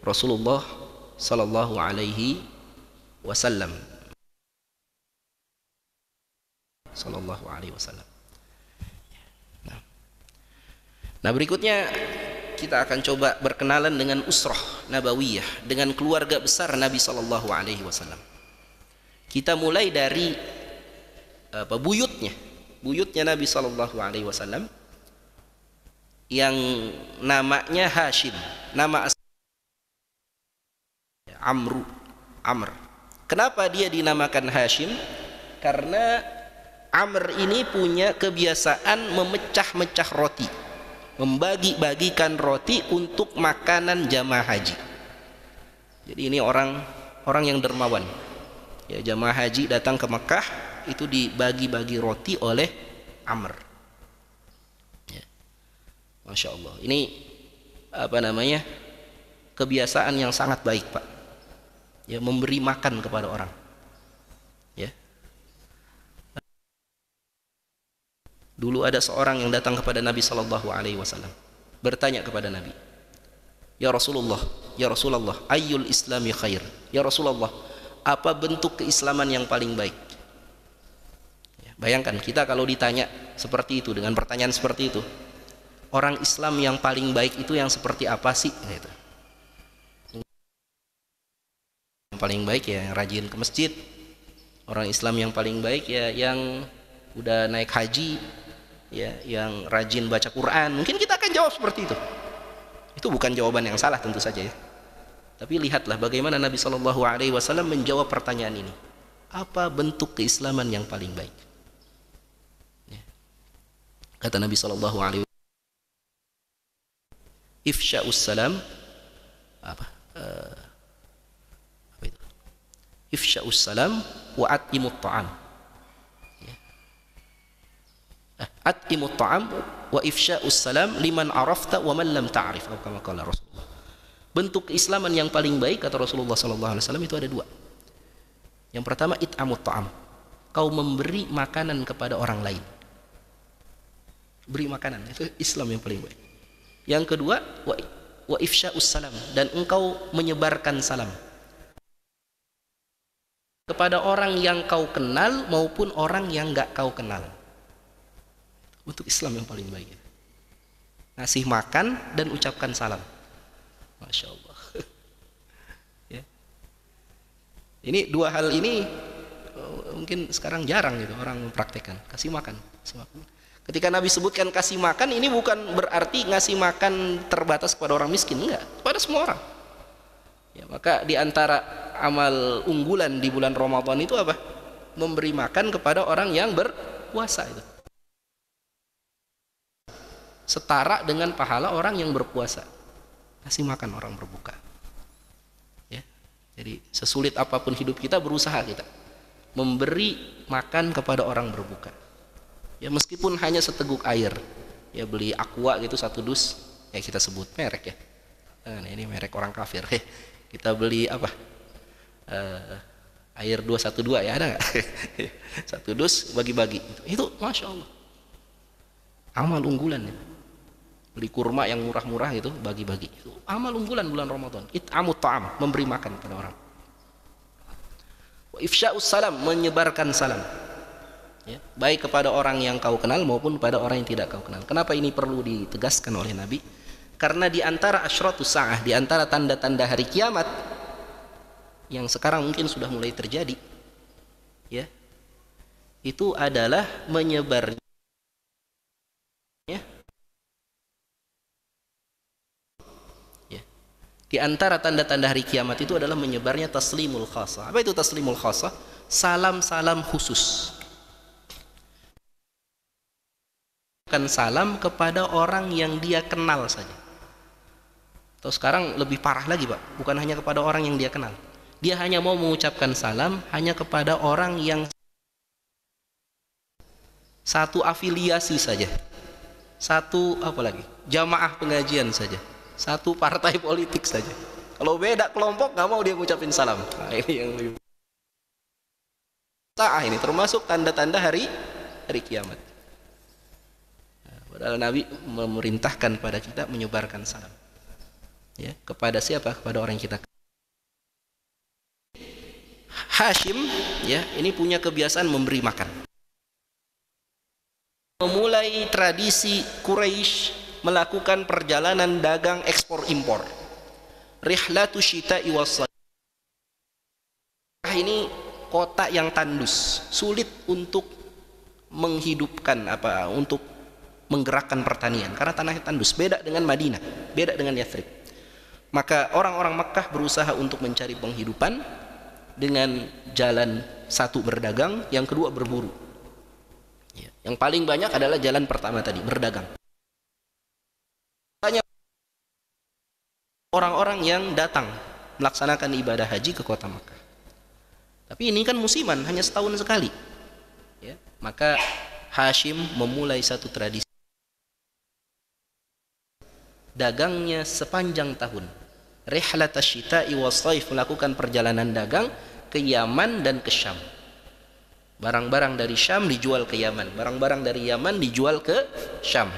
Rasulullah sallallahu alaihi wasallam. Sallallahu alaihi wasallam. Nah, berikutnya kita akan coba berkenalan dengan usrah nabawiyah, dengan keluarga besar Nabi sallallahu alaihi wasallam. Kita mulai dari buyutnya Nabi sallallahu alaihi wasallam yang namanya Hashim. Nama Amr. Kenapa dia dinamakan Hashim? Karena Amr ini punya kebiasaan memecah-mecah roti, membagi-bagikan roti untuk makanan jamaah haji. Jadi ini orang yang dermawan. Ya, jamaah haji datang ke Mekah itu dibagi-bagi roti oleh Amr. Ya. Masya Allah. Ini kebiasaan yang sangat baik, Pak. Ya, memberi makan kepada orang. Ya. Dulu ada seorang yang datang kepada Nabi sallallahu alaihi wasallam, bertanya kepada Nabi, "Ya Rasulullah, ayyul islami khair?" Ya Rasulullah, apa bentuk keislaman yang paling baik? Ya, bayangkan kita kalau ditanya seperti itu, dengan pertanyaan seperti itu, orang Islam yang paling baik itu yang seperti apa sih? Gitu. Yang paling baik ya yang rajin ke masjid. Orang Islam yang paling baik ya yang udah naik haji, ya yang rajin baca Quran. Mungkin kita akan jawab seperti itu. Itu bukan jawaban yang salah tentu saja ya. Tapi lihatlah bagaimana Nabi sallallahu alaihi wasallam menjawab pertanyaan ini. Apa bentuk keislaman yang paling baik? Ya. Kata Nabi sallallahu alaihi wasallam, ifsya'us salam ifsya'us salam wa at'imut ta'am. At'imut ta'am wa ifsya'us salam liman arafta wa man lam ta'rif, atau kama qala Rasulullah. Bentuk keislaman yang paling baik kata Rasulullah sallallahu alaihi wasallam itu ada 2. Yang pertama it'amut ta'am, kau memberi makanan kepada orang lain. beri makanan. Itu Islam yang paling baik. Yang kedua, wa ifsya'us salam, dan engkau menyebarkan salam kepada orang yang kau kenal maupun orang yang enggak kau kenal. Untuk Islam yang paling baik. Ngasih makan dan ucapkan salam. Masya Allah. Ya. Ini dua hal ini mungkin sekarang jarang gitu orang mempraktekkan. Kasih makan. Ketika Nabi sebutkan kasih makan, ini bukan berarti ngasih makan terbatas kepada orang miskin, enggak, kepada semua orang. Ya, maka di antara amal unggulan di bulan Ramadan itu apa? Memberi makan kepada orang yang berpuasa itu. Setara dengan pahala orang yang berpuasa. Kasih makan orang berbuka. Ya. Jadi sesulit apapun hidup kita, berusaha kita memberi makan kepada orang berbuka. Ya, meskipun hanya seteguk air. Ya, beli aqua gitu 1 dus, ya kita sebut merek ya. Nah, ini merek orang kafir. Kita beli apa? Air 212 ya, ada nggak? 1 dus bagi-bagi. Itu Masya Allah. Amal unggulan ya. Beli kurma yang murah-murah itu bagi-bagi. Itu amal unggulan bulan Ramadan. It'amut ta'am, memberi makan pada orang. Wa ifsya'us salam, menyebarkan salam. Ya, baik kepada orang yang kau kenal maupun pada orang yang tidak kau kenal. Kenapa ini perlu ditegaskan oleh Nabi? Karena di antara asyratus sa'ah, di antara tanda-tanda hari kiamat yang sekarang mungkin sudah mulai terjadi, ya, itu adalah menyebarnya Di antara tanda-tanda hari kiamat itu adalah menyebarnya taslimul khasah. Apa itu taslimul khasah? Salam-salam khusus. Bukan salam kepada orang yang dia kenal saja. Atau sekarang lebih parah lagi, Pak. Bukan hanya kepada orang yang dia kenal. Dia hanya mau mengucapkan salam hanya kepada orang yang satu afiliasi saja. Satu apa lagi? Jamaah pengajian saja. Satu partai politik saja. Kalau beda kelompok nggak mau dia ngucapin salam. Nah, ini yang lebih ini termasuk tanda-tanda hari kiamat. Nah, padahal Nabi memerintahkan pada kita menyebarkan salam. Ya, kepada siapa? Kepada orang yang kita. Hashim, ya, ini punya kebiasaan memberi makan. Memulai tradisi Quraisy melakukan perjalanan dagang ekspor impor. Rihlatu syita'i was-sayf. Ini kota yang tandus, sulit untuk menghidupkan untuk menggerakkan pertanian karena tanahnya tandus, beda dengan Madinah, beda dengan Yathrib. Maka orang-orang Makkah berusaha untuk mencari penghidupan dengan jalan satu berdagang, yang kedua berburu. Yang paling banyak adalah jalan pertama tadi, berdagang. Orang-orang yang datang melaksanakan ibadah haji ke kota Makkah. Tapi ini kan musiman, hanya setahun sekali. Ya, maka Hashim memulai satu tradisi. Dagangnya sepanjang tahun. Rihlat asy-syita'i was-sayf, melakukan perjalanan dagang ke Yaman dan ke Syam. Barang-barang dari Syam dijual ke Yaman, barang-barang dari Yaman dijual ke Syam.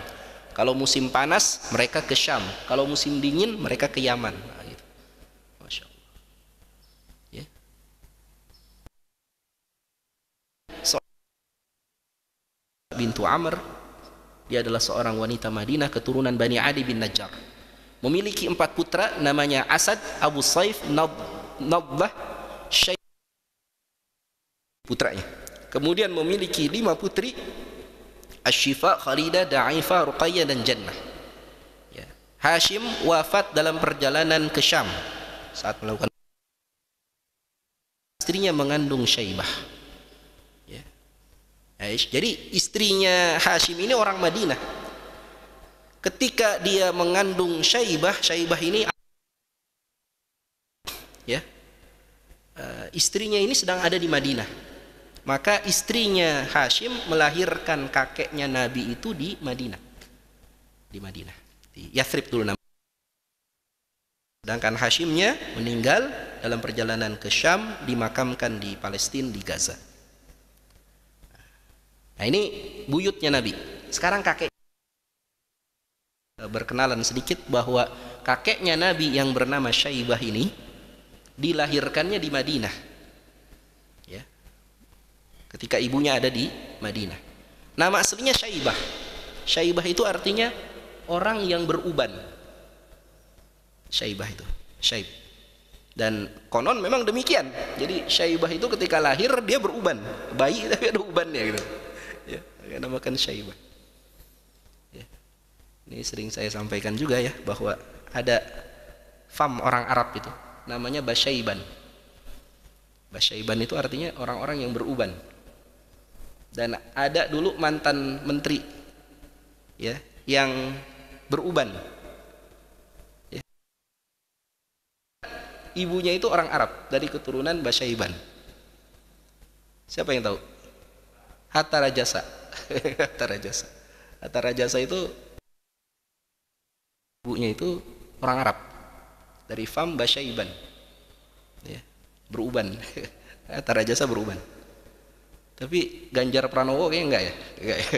Kalau musim panas mereka ke Syam, kalau musim dingin mereka ke Yaman. Nah, gitu. Masya Allah. Ya. Bintu Amr, dia adalah seorang wanita Madinah keturunan Bani Adi bin Najjar. Memiliki 4 putra, namanya Asad, Abu Saif, Nadbah, Syekh putranya. Kemudian memiliki 5 putri, Asy-Syifa, Khalidah, Da'ifah, Ruqayyah dan Jannah. Ya. Hashim wafat dalam perjalanan ke Syam saat melakukan. Istrinya mengandung Syaibah. Ya. Jadi istrinya Hashim ini orang Madinah. Ketika dia mengandung Syaibah ini ya, istrinya ini sedang ada di Madinah. Maka istrinya Hashim melahirkan kakeknya Nabi itu di Madinah. Di Madinah. Di Yathrib dulu namanya. Sedangkan Hashimnya meninggal dalam perjalanan ke Syam, dimakamkan di Palestina, di Gaza. Nah, ini buyutnya Nabi. Sekarang kakek berkenalan sedikit bahwa kakeknya Nabi yang bernama Syaibah ini dilahirkannya di Madinah, ya, ketika ibunya ada di Madinah. Nama aslinya Syaibah. Syaibah itu artinya orang yang beruban. Syaibah itu Syaib. Dan konon memang demikian. Jadi Syaibah itu ketika lahir dia beruban, bayi tapi ada ubannya gitu, ya, namakan Syaibah. Ini sering saya sampaikan juga ya, bahwa ada fam orang Arab itu namanya Basyaiban. Basyaiban itu artinya orang-orang yang beruban. Dan ada dulu mantan menteri, ya, yang beruban, ya. Ibunya itu orang Arab dari keturunan Basyaiban. Siapa yang tahu? Hatta Rajasa. Hatta Rajasa. Hatta Rajasa itu ibunya itu orang Arab dari fam Basyaiban, ya, beruban. Tarajasa beruban. Tapi Ganjar Pranowo kayaknya enggak ya, enggak ya.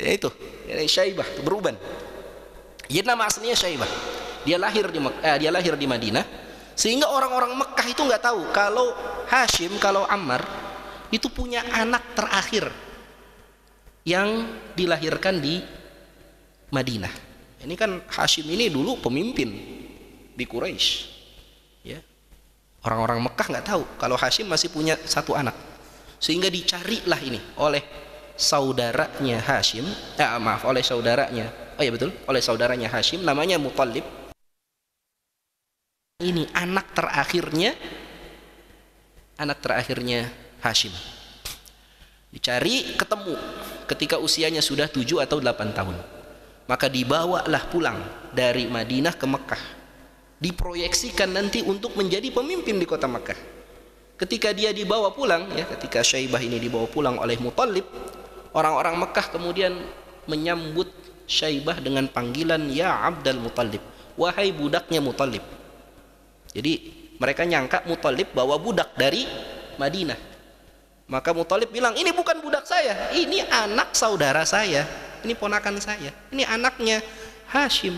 Ya itu, ya, Syaibah beruban. Jadi nama aslinya Syaibah. Dia lahir di Madinah, sehingga orang-orang Mekah itu nggak tahu kalau Hashim, kalau Ammar itu punya anak terakhir yang dilahirkan di Madinah. Ini kan Hashim ini dulu pemimpin di Quraisy, ya. Orang-orang Mekah nggak tahu kalau Hashim masih punya satu anak, sehingga dicarilah ini oleh saudaranya Hashim, oleh saudaranya, oleh saudaranya Hashim, namanya Muthalib. Ini anak terakhirnya Hashim. Dicari, ketemu ketika usianya sudah 7 atau 8 tahun. Maka dibawalah pulang dari Madinah ke Mekah, diproyeksikan nanti untuk menjadi pemimpin di kota Mekah. Ketika dia dibawa pulang, ya, ketika Syaibah ini dibawa pulang oleh Muthalib, orang-orang Mekah kemudian menyambut Syaibah dengan panggilan ya Abdul Muthalib, wahai budaknya Muthalib. Jadi mereka nyangka Muthalib bawa budak dari Madinah. Maka Muthalib bilang, ini bukan budak saya, ini anak saudara saya, ini ponakan saya, ini anaknya Hashim,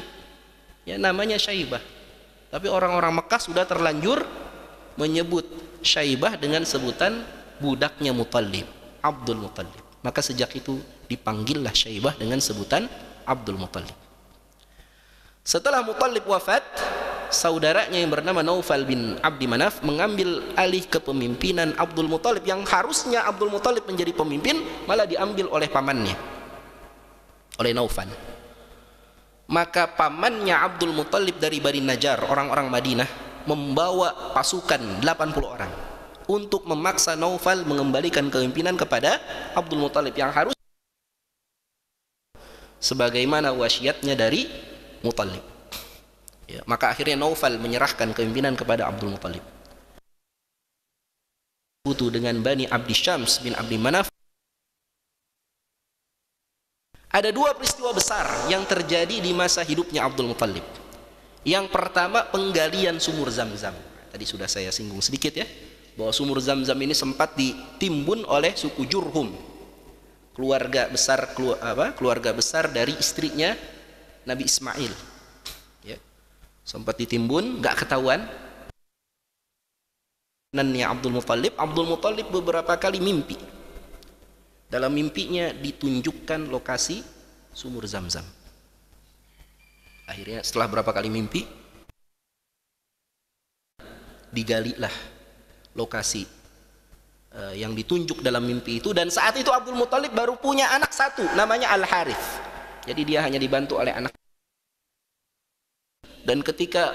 ya, namanya Syaibah. Tapi orang-orang Mekah sudah terlanjur menyebut Syaibah dengan sebutan budaknya Muthalib, Abdul Muthalib. Maka sejak itu dipanggillah Syaibah dengan sebutan Abdul Muthalib. Setelah Muthalib wafat, saudaranya yang bernama Naufal bin Abdi Manaf mengambil alih kepemimpinan Abdul Muthalib. Yang harusnya Abdul Muthalib menjadi pemimpin, malah diambil oleh pamannya, oleh Naufal. Maka pamannya Abdul Muthalib dari Bani Najjar, orang-orang Madinah, membawa pasukan 80 orang untuk memaksa Naufal mengembalikan kepemimpinan kepada Abdul Muthalib yang harus sebagaimana wasiatnya dari Muthalib. Ya, maka akhirnya Naufal menyerahkan kepemimpinan kepada Abdul Muthalib. Butuh dengan Bani Abdi Syams bin Abdi Manaf. Ada dua peristiwa besar yang terjadi di masa hidupnya Abdul Muthalib. Yang pertama, penggalian sumur Zam-Zam. Tadi sudah saya singgung sedikit ya, bahwa sumur Zam-Zam ini sempat ditimbun oleh suku Jurhum, keluarga besar dari istrinya Nabi Ismail, ya. Sempat ditimbun, nggak ketahuan. Nannya Abdul Muthalib beberapa kali mimpi. Dalam mimpinya ditunjukkan lokasi sumur Zam-Zam. Akhirnya setelah berapa kali mimpi, digalilah lokasi yang ditunjuk dalam mimpi itu. Dan saat itu Abdul Muthalib baru punya anak satu, namanya Al-Harith. Jadi dia hanya dibantu oleh anak. Dan ketika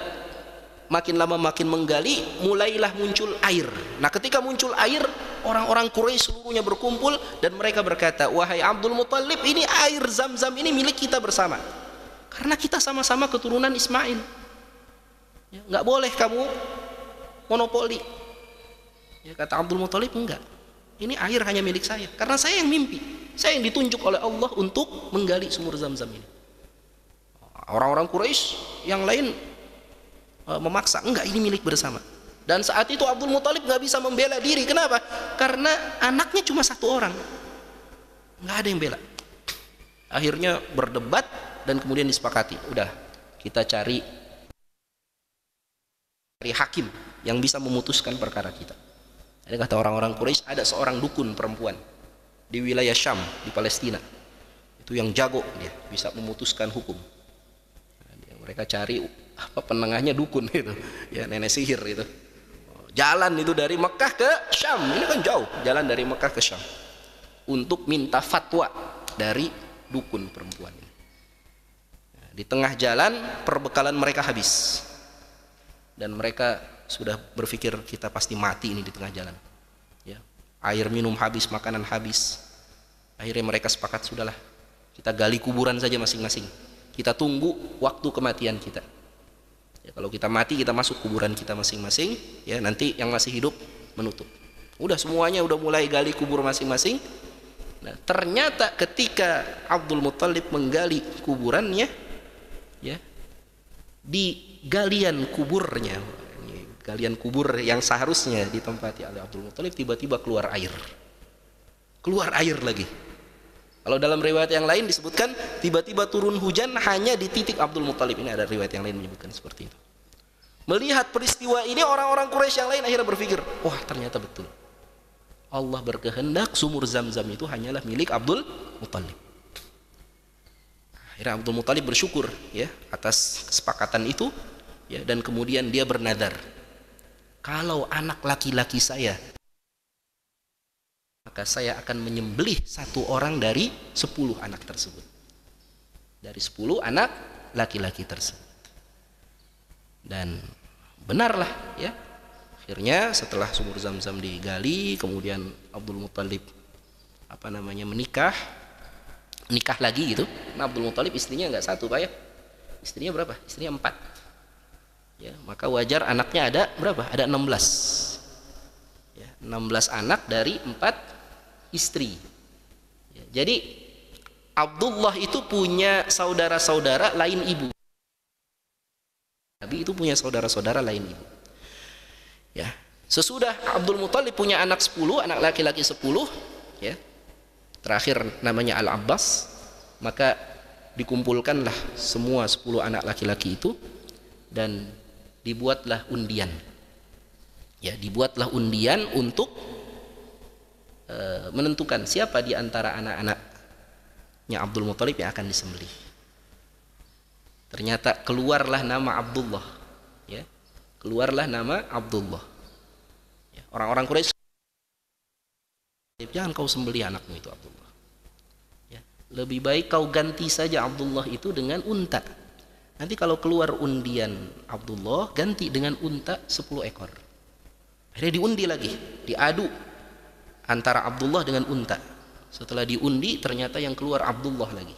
makin lama makin menggali, mulailah muncul air. Nah, ketika muncul air, orang-orang Quraisy seluruhnya berkumpul dan mereka berkata, wahai Abdul Muthalib, ini air Zam-Zam ini milik kita bersama, karena kita sama-sama keturunan Ismail. Ya, nggak boleh kamu monopoli. Ya, kata Abdul Muthalib, enggak, ini air hanya milik saya, karena saya yang mimpi, saya yang ditunjuk oleh Allah untuk menggali sumur Zam-Zam ini. Orang-orang Quraisy yang lain memaksa, enggak, ini milik bersama. Dan saat itu Abdul Muthalib nggak bisa membela diri. Kenapa? Karena anaknya cuma satu orang, nggak ada yang bela. Akhirnya berdebat dan kemudian disepakati, udah kita cari hakim yang bisa memutuskan perkara kita. Ada kata orang-orang Quraisy, ada seorang dukun perempuan di wilayah Syam di Palestina. Itu yang jago, dia bisa memutuskan hukum. Mereka cari apa penengahnya, dukun itu, ya nenek sihir itu. Jalan itu dari Mekah ke Syam, ini kan jauh, jalan dari Mekah ke Syam untuk minta fatwa dari dukun perempuan ini. Di tengah jalan perbekalan mereka habis dan mereka sudah berpikir kita pasti mati ini di tengah jalan, ya. Air minum habis, makanan habis. Akhirnya mereka sepakat, sudahlah kita gali kuburan saja masing-masing, kita tunggu waktu kematian kita, ya. Kalau kita mati, kita masuk kuburan kita masing-masing, ya, nanti yang masih hidup menutup. Udah semuanya udah mulai gali kubur masing-masing. Nah, ternyata ketika Abdul Muthalib menggali kuburannya, ya, di galian kuburnya, galian kubur yang seharusnya ditempati oleh Abdul Muthalib, tiba-tiba keluar air lagi. Kalau dalam riwayat yang lain disebutkan tiba-tiba turun hujan hanya di titik Abdul Muthalib. Ini ada riwayat yang lain menyebutkan seperti itu. Melihat peristiwa ini, orang-orang Quraisy yang lain akhirnya berpikir, wah ternyata betul, Allah berkehendak sumur Zam-Zam itu hanyalah milik Abdul Muthalib. Akhirnya Abdul Muthalib bersyukur, ya, atas kesepakatan itu, ya, dan kemudian dia bernadar, kalau anak laki-laki saya, maka saya akan menyembelih satu orang dari 10 anak tersebut, dari 10 anak laki-laki tersebut. Dan benarlah, ya. Akhirnya setelah sumur Zam-Zam digali, kemudian Abdul Muthalib menikah lagi gitu. Nah, Abdul Muthalib istrinya nggak satu, Pak, ya. Istrinya berapa? Istrinya 4. Ya, maka wajar anaknya ada berapa? Ada 16. Ya, 16 anak dari 4 istri. Ya, jadi Abdullah itu punya saudara-saudara lain ibu. Nabi itu punya saudara-saudara lain ibu. Ya, sesudah Abdul Muthalib punya anak 10, anak laki-laki 10, ya. Terakhir namanya Al-Abbas, maka dikumpulkanlah semua 10 anak laki-laki itu dan dibuatlah undian. Ya, dibuatlah undian untuk menentukan siapa di antara anak-anaknya Abdul Muthalib yang akan disembelih. Ternyata keluarlah nama Abdullah, ya. Keluarlah nama Abdullah. Ya, orang-orang Quraisy, jangan kau sembelih anakmu itu Abdullah. Ya, lebih baik kau ganti saja Abdullah itu dengan unta. Nanti kalau keluar undian Abdullah, ganti dengan unta 10 ekor. Akhirnya diundi lagi, diadu antara Abdullah dengan unta. Setelah diundi, ternyata yang keluar Abdullah lagi,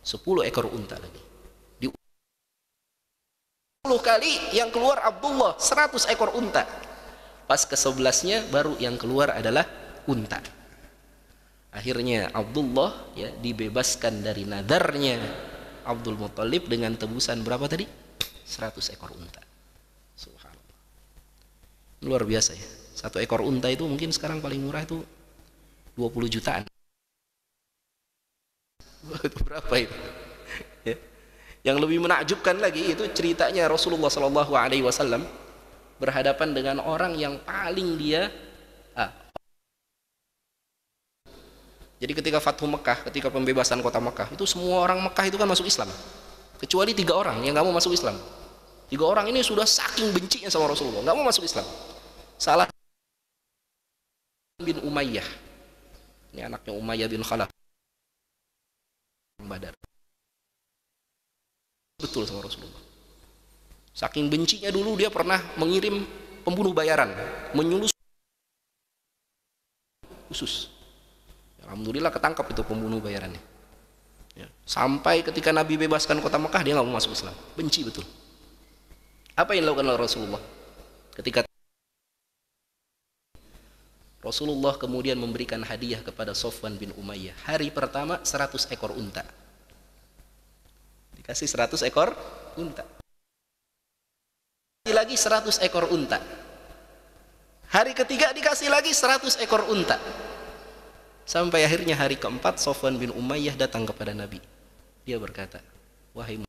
10 ekor unta lagi. 10 kali yang keluar Abdullah, 100 ekor unta. Pas ke-11-nya baru yang keluar adalah unta. Akhirnya Abdullah, ya, dibebaskan dari nadarnya Abdul Muthalib dengan tebusan berapa tadi? 100 ekor unta. Subhanallah. Luar biasa, ya. 1 ekor unta itu mungkin sekarang paling murah itu 20 jutaan. Itu berapa itu? Ya. Yang lebih menakjubkan lagi itu ceritanya Rasulullah SAW berhadapan dengan orang yang paling dia jadi ketika Fathu Mekah, ketika pembebasan kota Mekah, itu semua orang Mekah itu kan masuk Islam, kecuali 3 orang yang nggak mau masuk Islam. 3 orang ini sudah saking bencinya sama Rasulullah, nggak mau masuk Islam. Salah bin Umayyah, ini anaknya Umayyah bin Khalaf Badar, betul sama Rasulullah. Saking bencinya dulu dia pernah mengirim pembunuh bayaran menyulut khusus. Alhamdulillah ketangkap itu pembunuh bayarannya. Ya. Sampai ketika Nabi bebaskan kota Mekah dia nggak mau masuk Islam, benci betul. Apa yang dilakukan oleh Rasulullah? Ketika Rasulullah kemudian memberikan hadiah kepada Sofwan bin Umayyah, hari pertama 100 ekor unta. Dikasih 100 ekor unta. Lagi 100 ekor unta. Hari ketiga dikasih lagi 100 ekor unta. Sampai akhirnya hari keempat Sofwan bin Umayyah datang kepada Nabi. Dia berkata, wahai yang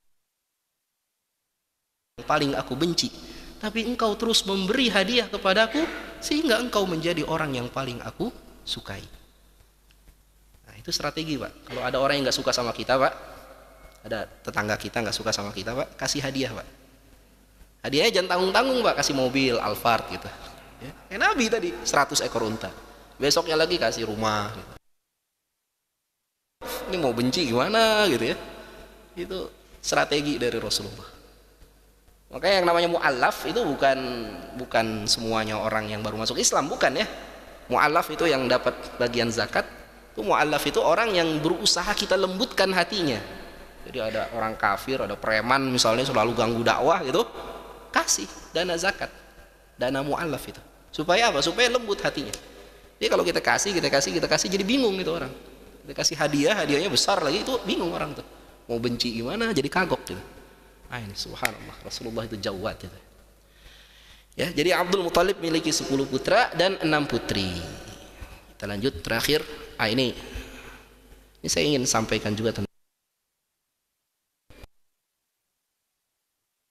paling aku benci, tapi engkau terus memberi hadiah kepadaku sehingga engkau menjadi orang yang paling aku sukai. Nah, itu strategi, Pak. Kalau ada orang yang nggak suka sama kita, Pak, ada tetangga kita nggak suka sama kita, Pak, kasih hadiah, Pak. Hadiahnya jangan tanggung-tanggung, Pak, kasih mobil Alphard gitu. Ya, Nabi tadi 100 ekor unta. Besoknya lagi kasih rumah gitu. Ini mau benci gimana gitu ya. Itu strategi dari Rasulullah. Makanya yang namanya mu'allaf itu bukan semuanya orang yang baru masuk Islam, bukan ya. Mu'allaf itu yang dapat bagian zakat. Itu mu'allaf itu orang yang berusaha kita lembutkan hatinya. Jadi ada orang kafir, ada preman misalnya selalu ganggu dakwah gitu, kasih dana zakat, dana mu'allaf itu. Supaya apa? Supaya lembut hatinya. Jadi kalau kita kasih jadi bingung itu orang. Kita kasih hadiah, hadiahnya besar lagi, itu bingung orang tuh. Mau benci gimana, jadi kagok gitu. Ah, ini subhanallah, Rasulullah itu jawad gitu. Ya, jadi Abdul Muthalib memiliki 10 putra dan 6 putri. Kita lanjut terakhir. Ini saya ingin sampaikan juga tentang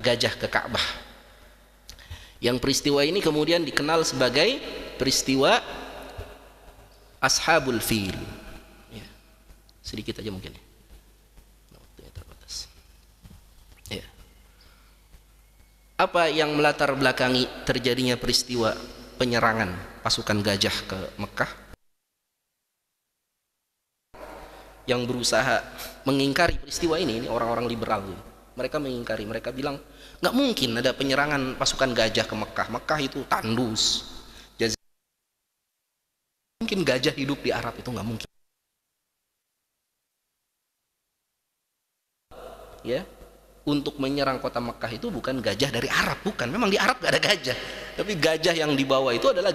gajah ke Ka'bah. Yang peristiwa ini kemudian dikenal sebagai peristiwa Ashabul Fil. Ya, sedikit aja mungkin. Waktunya terbatas. Ya. Apa yang melatar belakangi terjadinya peristiwa penyerangan pasukan gajah ke Mekah? Yang berusaha mengingkari peristiwa ini orang-orang liberal. Mereka mengingkari, mereka bilang nggak mungkin ada penyerangan pasukan gajah ke Mekah. Mekah itu tandus. Mungkin gajah hidup di Arab, itu nggak mungkin. Ya, untuk menyerang kota Mekah itu bukan gajah dari Arab, bukan. Memang di Arab nggak ada gajah, tapi gajah yang dibawa itu adalah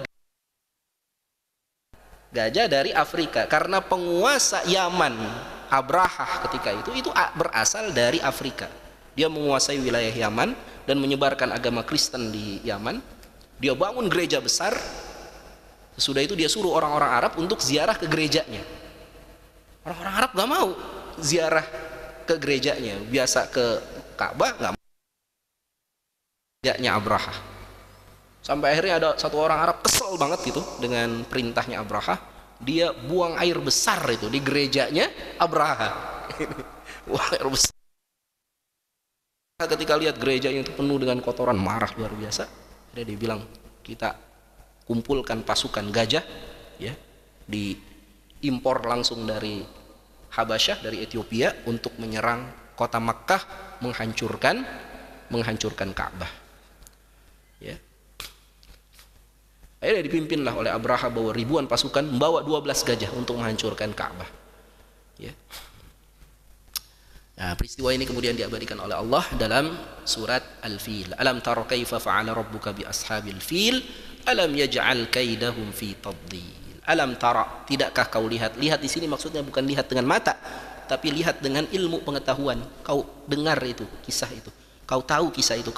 gajah dari Afrika. Karena penguasa Yaman, Abrahah ketika itu berasal dari Afrika. Dia menguasai wilayah Yaman dan menyebarkan agama Kristen di Yaman. Dia bangun gereja besar. Sesudah itu dia suruh orang-orang Arab untuk ziarah ke gerejanya. Orang-orang Arab gak mau ziarah ke gerejanya, biasa ke Ka'bah gak mau. Gerejanya Abrahah. Sampai akhirnya ada satu orang Arab kesel banget gitu dengan perintahnya Abrahah. Dia buang air besar itu di gerejanya Abrahah. Buang air besar. Ketika lihat gerejanya itu penuh dengan kotoran, marah luar biasa. Dia bilang, kita kumpulkan pasukan gajah, ya, diimpor langsung dari Habasyah, dari Ethiopia, untuk menyerang kota Makkah, menghancurkan Ka'bah. Ya. Akhirnya dipimpinlah oleh Abraha bawa ribuan pasukan, membawa 12 gajah untuk menghancurkan Ka'bah. Ya. Nah, peristiwa ini kemudian diabadikan oleh Allah dalam surat Al-Fil. Alam tara kaifa fa'ala rabbuka bi ashabil fil? Alam yaj'al kaidahum fi tadlil. Alam tara, tidakkah kau lihat? Lihat di sini maksudnya bukan lihat dengan mata, tapi lihat dengan ilmu pengetahuan. Kau dengar itu, kisah itu. Kau tahu kisah itu.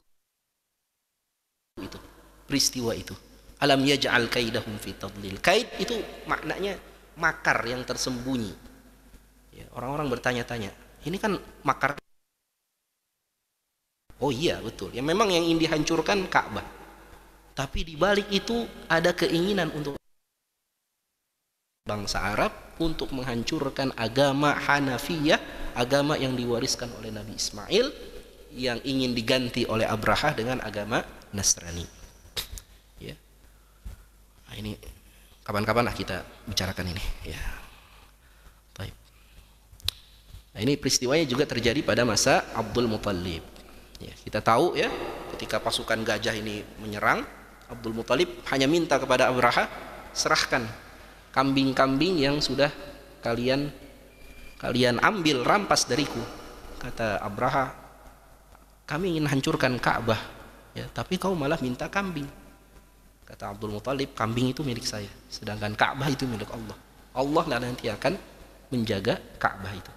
Peristiwa itu. Alam yaj'al kaidahum fi tadlil. Kaid itu maknanya makar yang tersembunyi. Ya, orang-orang bertanya-tanya, ini kan makar. Oh iya, betul. Ya memang yang ingin dihancurkan Ka'bah. Tapi di balik itu ada keinginan untuk bangsa Arab untuk menghancurkan agama Hanafiyah, agama yang diwariskan oleh Nabi Ismail, yang ingin diganti oleh Abraha dengan agama Nasrani. Ya. Nah, ini kapan-kapan lah kita bicarakan ini. Ya. Baik. Nah, ini peristiwanya juga terjadi pada masa Abdul Muthalib. Ya, kita tahu ya, ketika pasukan gajah ini menyerang, Abdul Muthalib hanya minta kepada Abraha, serahkan kambing-kambing yang sudah kalian ambil rampas dariku. Kata Abraha, kami ingin hancurkan Ka'bah, ya, tapi kau malah minta kambing. Kata Abdul Muthalib, kambing itu milik saya, sedangkan Ka'bah itu milik Allah. Allah lah nanti akan menjaga Ka'bah itu.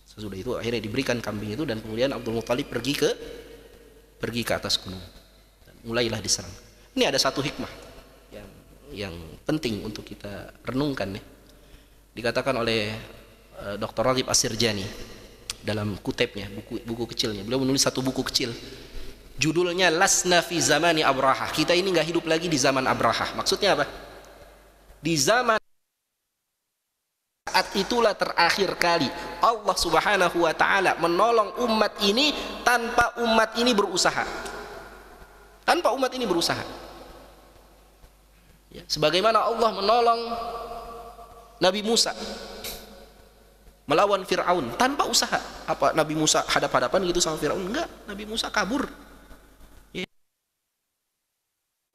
Sesudah itu akhirnya diberikan kambing itu, dan kemudian Abdul Muthalib pergi ke atas gunung dan mulailah diserang. Ini ada satu hikmah yang yang penting untuk kita renungkan ya. Dikatakan oleh Dr. Raghib As-Sirjani dalam kutipnya, buku kecilnya. Beliau menulis satu buku kecil. Judulnya Lasna fi zamani Abrahah. Kita ini nggak hidup lagi di zaman Abrahah. Maksudnya apa? Di zaman saat itulah terakhir kali Allah Subhanahu wa taala menolong umat ini tanpa umat ini berusaha. Tanpa umat ini berusaha. Ya, sebagaimana Allah menolong Nabi Musa melawan Fir'aun tanpa usaha. Apa Nabi Musa hadap-hadapan gitu sama Fir'aun? Enggak, Nabi Musa kabur. Ya.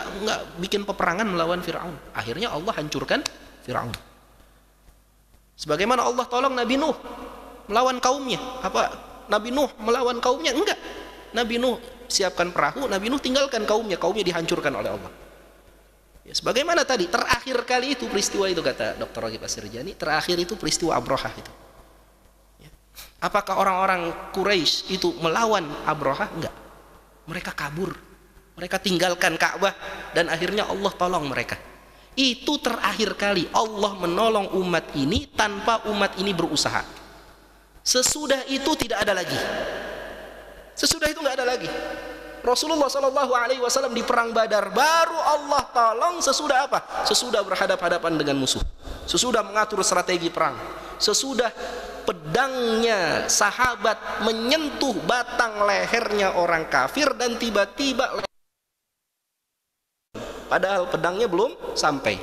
Enggak bikin peperangan melawan Fir'aun. Akhirnya Allah hancurkan Fir'aun. Sebagaimana Allah tolong Nabi Nuh melawan kaumnya. Apa Nabi Nuh melawan kaumnya? Enggak. Nabi Nuh siapkan perahu, Nabi Nuh tinggalkan kaumnya dihancurkan oleh Allah. Ya, sebagaimana tadi terakhir kali itu peristiwa itu, kata Dr. Raghib As-Sirjani, terakhir itu peristiwa Abrahah itu. Ya. Apakah orang-orang Quraisy itu melawan Abrahah? Enggak. Mereka kabur. Mereka tinggalkan Ka'bah dan akhirnya Allah tolong mereka. Itu terakhir kali Allah menolong umat ini tanpa umat ini berusaha. Sesudah itu tidak ada lagi. Sesudah itu enggak ada lagi. Rasulullah Shallallahu Alaihi Wasallam di perang Badar baru Allah tolong sesudah apa? Sesudah berhadapan-hadapan dengan musuh, sesudah mengatur strategi perang, sesudah pedangnya sahabat menyentuh batang lehernya orang kafir dan tiba-tiba padahal pedangnya belum sampai.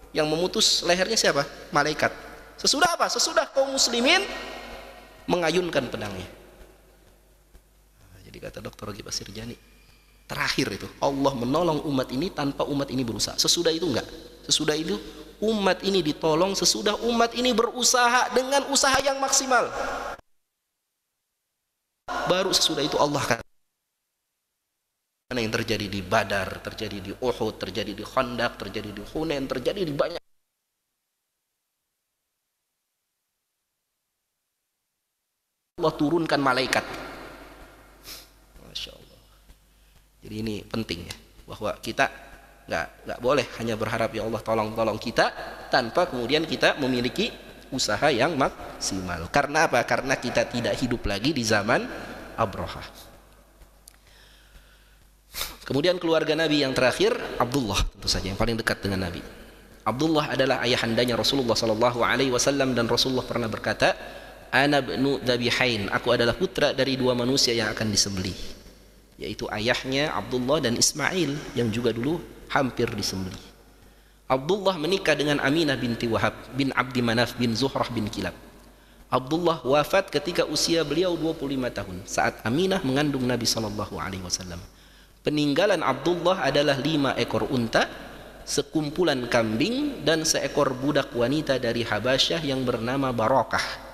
Yang memutus lehernya siapa? Malaikat. Sesudah apa? Sesudah kaum muslimin mengayunkan pedangnya. Jadi kata Dr. Raghib As-Sirjani, terakhir itu Allah menolong umat ini tanpa umat ini berusaha. Sesudah itu enggak. Sesudah itu umat ini ditolong sesudah umat ini berusaha dengan usaha yang maksimal. Baru sesudah itu Allah kata. Mana yang terjadi di Badar, terjadi di Uhud, terjadi di Khandaq, terjadi di Hunain, terjadi di banyak. Allah turunkan malaikat. Masya Allah. Jadi ini penting ya, bahwa kita nggak boleh hanya berharap ya Allah tolong kita tanpa kemudian kita memiliki usaha yang maksimal. Karena apa? Karena kita tidak hidup lagi di zaman Abrahah. Kemudian keluarga Nabi yang terakhir Abdullah, tentu saja yang paling dekat dengan Nabi. Abdullah adalah ayahandanya Rasulullah Sallallahu Alaihi Wasallam dan Rasulullah pernah berkata, Ana bnu Dhabihain, aku adalah putra dari dua manusia yang akan disembelih, yaitu ayahnya Abdullah dan Ismail yang juga dulu hampir disembelih. Abdullah menikah dengan Aminah binti Wahab bin Abdi Manaf bin Zuhrah bin Kilab. Abdullah wafat ketika usia beliau 25 tahun saat Aminah mengandung Nabi Sallallahu Alaihi Wasallam. Peninggalan Abdullah adalah 5 ekor unta, sekumpulan kambing dan seekor budak wanita dari Habasyah yang bernama Barakah.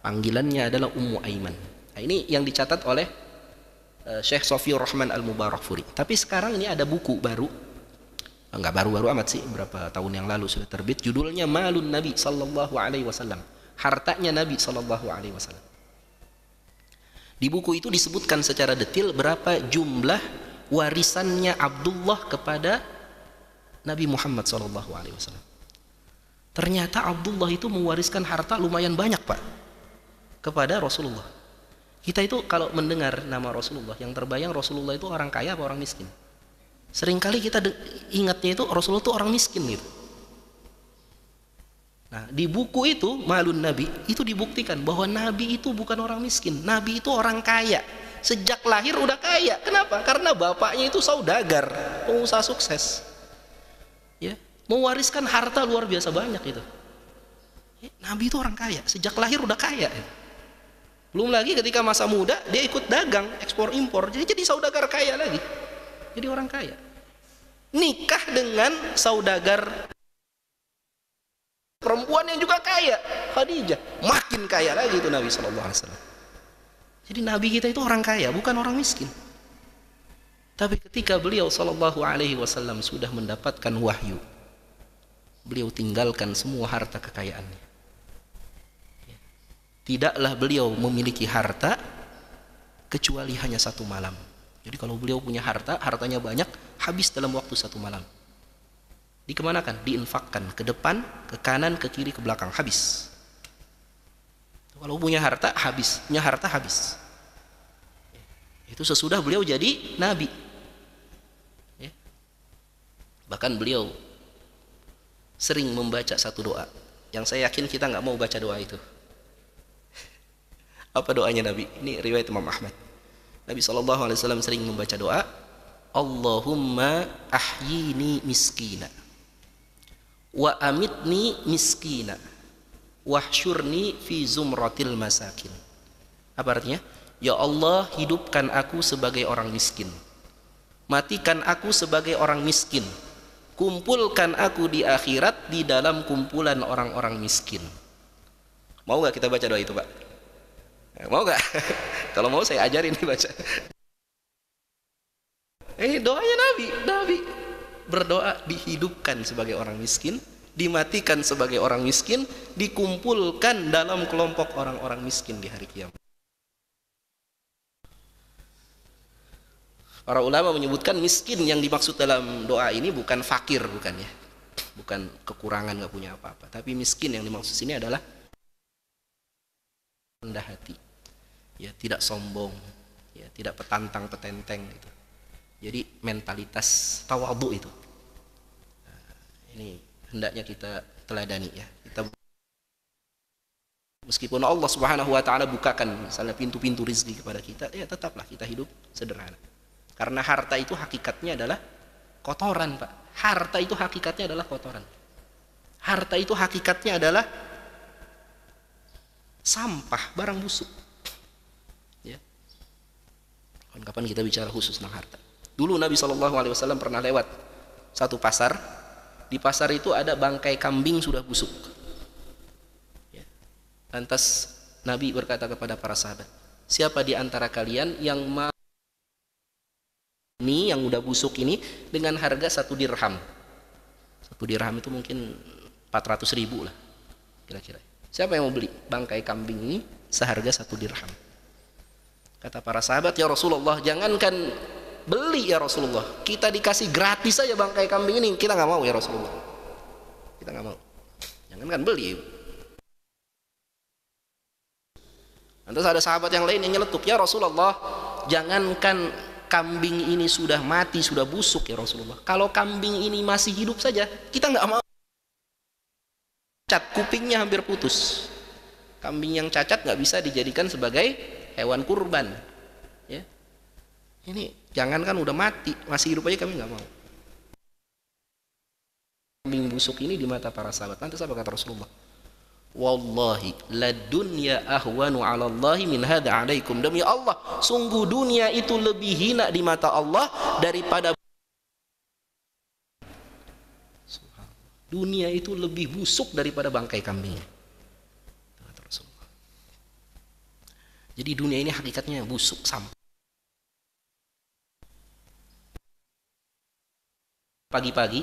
Panggilannya adalah Ummu Aiman. Nah, ini yang dicatat oleh Syekh Sofiyur Rahman Al-Mubarakfuri. Tapi sekarang ini ada buku baru, enggak baru-baru amat sih, berapa tahun yang lalu sudah terbit, judulnya Malun Nabi Sallallahu Alaihi Wasallam, hartanya Nabi Sallallahu Alaihi Wasallam. Di buku itu disebutkan secara detail berapa jumlah warisannya Abdullah kepada Nabi Muhammad Sallallahu Alaihi Wasallam. Ternyata Abdullah itu mewariskan harta lumayan banyak, Pak, kepada Rasulullah. Kita itu kalau mendengar nama Rasulullah, yang terbayang Rasulullah itu orang kaya apa orang miskin? Seringkali kita ingatnya itu Rasulullah itu orang miskin gitu. Nah, di buku itu Malun Nabi itu dibuktikan bahwa Nabi itu bukan orang miskin, Nabi itu orang kaya. Sejak lahir udah kaya. Kenapa? Karena bapaknya itu saudagar, pengusaha sukses. Ya, mewariskan harta luar biasa banyak itu. Ya, Nabi itu orang kaya, sejak lahir udah kaya. Ya. Belum lagi ketika masa muda dia ikut dagang, ekspor impor, jadi saudagar kaya lagi. Jadi orang kaya. Nikah dengan saudagar perempuan yang juga kaya, Khadijah, makin kaya lagi itu Nabi Sallallahu Alaihi Wasallam. Jadi Nabi kita itu orang kaya, bukan orang miskin. Tapi ketika beliau Sallallahu Alaihi Wasallam sudah mendapatkan wahyu, beliau tinggalkan semua harta kekayaannya. Tidaklah beliau memiliki harta kecuali hanya 1 malam. Jadi kalau beliau punya harta, hartanya banyak, habis dalam waktu 1 malam. dikemanakan? Diinfakkan ke depan, ke kanan, ke kiri, ke belakang, habis. Kalau punya harta habis, punya harta habis. Itu sesudah beliau jadi nabi. Ya. Bahkan beliau sering membaca satu doa yang saya yakin kita nggak mau baca doa itu. Apa doanya Nabi? Ini riwayat Imam Ahmad. Nabi SAW sering membaca doa, Allahumma ahyini miskina wa amitni miskina wahsyurni fi zumratil masakin. Apa artinya? Ya Allah, hidupkan aku sebagai orang miskin, matikan aku sebagai orang miskin, kumpulkan aku di akhirat di dalam kumpulan orang-orang miskin. Mau gak kita baca doa itu, Pak? Mau gak? Kalau mau saya ajarin nih baca. Doanya Nabi berdoa dihidupkan sebagai orang miskin, dimatikan sebagai orang miskin, dikumpulkan dalam kelompok orang-orang miskin di hari kiamat. Para ulama menyebutkan miskin yang dimaksud dalam doa ini bukan fakir, bukan ya, bukan kekurangan nggak punya apa-apa, tapi miskin yang dimaksud sini adalah rendah hati, ya, tidak sombong, ya, tidak petantang petenteng gitu. Jadi mentalitas tawadhu itu. Nah, ini hendaknya kita teladani ya. Kita meskipun Allah Subhanahu wa taala bukakan misalnya pintu-pintu rezeki kepada kita, ya tetaplah kita hidup sederhana. Karena harta itu hakikatnya adalah kotoran, Pak. Harta itu hakikatnya adalah kotoran. Harta itu hakikatnya adalah sampah, barang busuk. Ya. Kapan kita bicara khusus tentang harta. Dulu Nabi SAW pernah lewat satu pasar. Di pasar itu ada bangkai kambing sudah busuk. Ya. Lantas Nabi berkata kepada para sahabat, siapa di antara kalian yang mau ini yang udah busuk ini dengan harga 1 dirham? 1 dirham itu mungkin 400.000 lah kira-kira. Siapa yang mau beli bangkai kambing ini seharga 1 dirham? Kata para sahabat, ya Rasulullah, jangankan beli ya Rasulullah, kita dikasih gratis saja bangkai kambing ini, kita nggak mau ya Rasulullah. Kita nggak mau. Jangankan beli. Lantas ada sahabat yang lain yang nyeletuk, ya Rasulullah, jangankan kambing ini sudah mati, sudah busuk ya Rasulullah, kalau kambing ini masih hidup saja kita nggak mau. Cacat, kupingnya hampir putus. Kambing yang cacat nggak bisa dijadikan sebagai hewan kurban ya. Ini jangankan udah mati, masih hidup aja kami nggak mau. Kambing busuk ini di mata para sahabat. Nanti apa kata Rasulullah? Wallahi la dunya ahwanu 'ala Allahi min hadza 'alaikum. Demi Allah, sungguh dunia itu lebih hina di mata Allah daripada dunia itu lebih busuk daripada bangkai kambing. Jadi dunia ini hakikatnya busuk, sampah. Pagi-pagi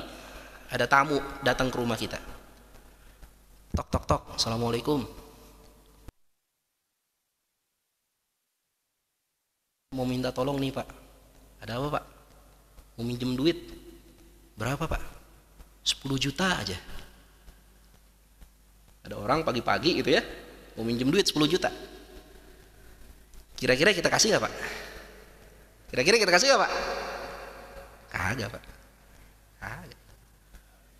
ada tamu datang ke rumah kita. Tok tok tok, assalamualaikum. Mau minta tolong nih Pak. Ada apa Pak? Mau minjem duit. Berapa Pak? 10 juta aja. Ada orang pagi-pagi gitu ya, mau minjem duit 10 juta. Kira-kira kita kasih nggak Pak? Kira-kira kita kasih nggak Pak? Kagak Pak. Kagak.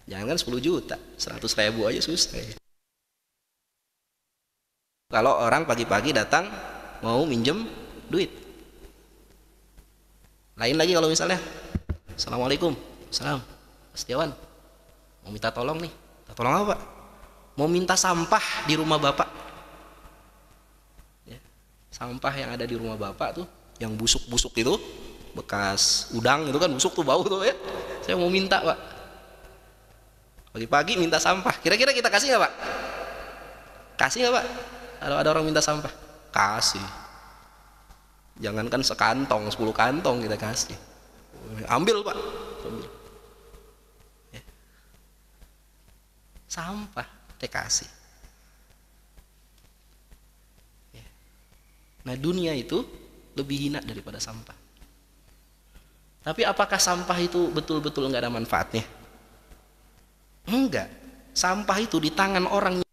Jangan 10 juta, 100.000 aja susah. Kalau orang pagi-pagi datang mau minjem duit. Lain lagi kalau misalnya, assalamualaikum, salam, Setiawan, mau minta tolong nih. Minta tolong apa Pak? Mau minta sampah di rumah Bapak. Ya, sampah yang ada di rumah Bapak tuh, yang busuk-busuk itu, bekas udang itu kan busuk tuh, bau tuh ya. Saya mau minta Pak. Pagi-pagi minta sampah. Kira-kira kita kasih nggak Pak? Kasih nggak Pak? Kalau ada orang minta sampah, kasih. Jangankan sekantong, 10 kantong kita kasih. Ambil Pak. Ambil. Ya. Sampah kita kasih. Ya. Nah dunia itu lebih hina daripada sampah. Tapi apakah sampah itu betul-betul nggak ada manfaatnya? Enggak. Sampah itu di tangan orang,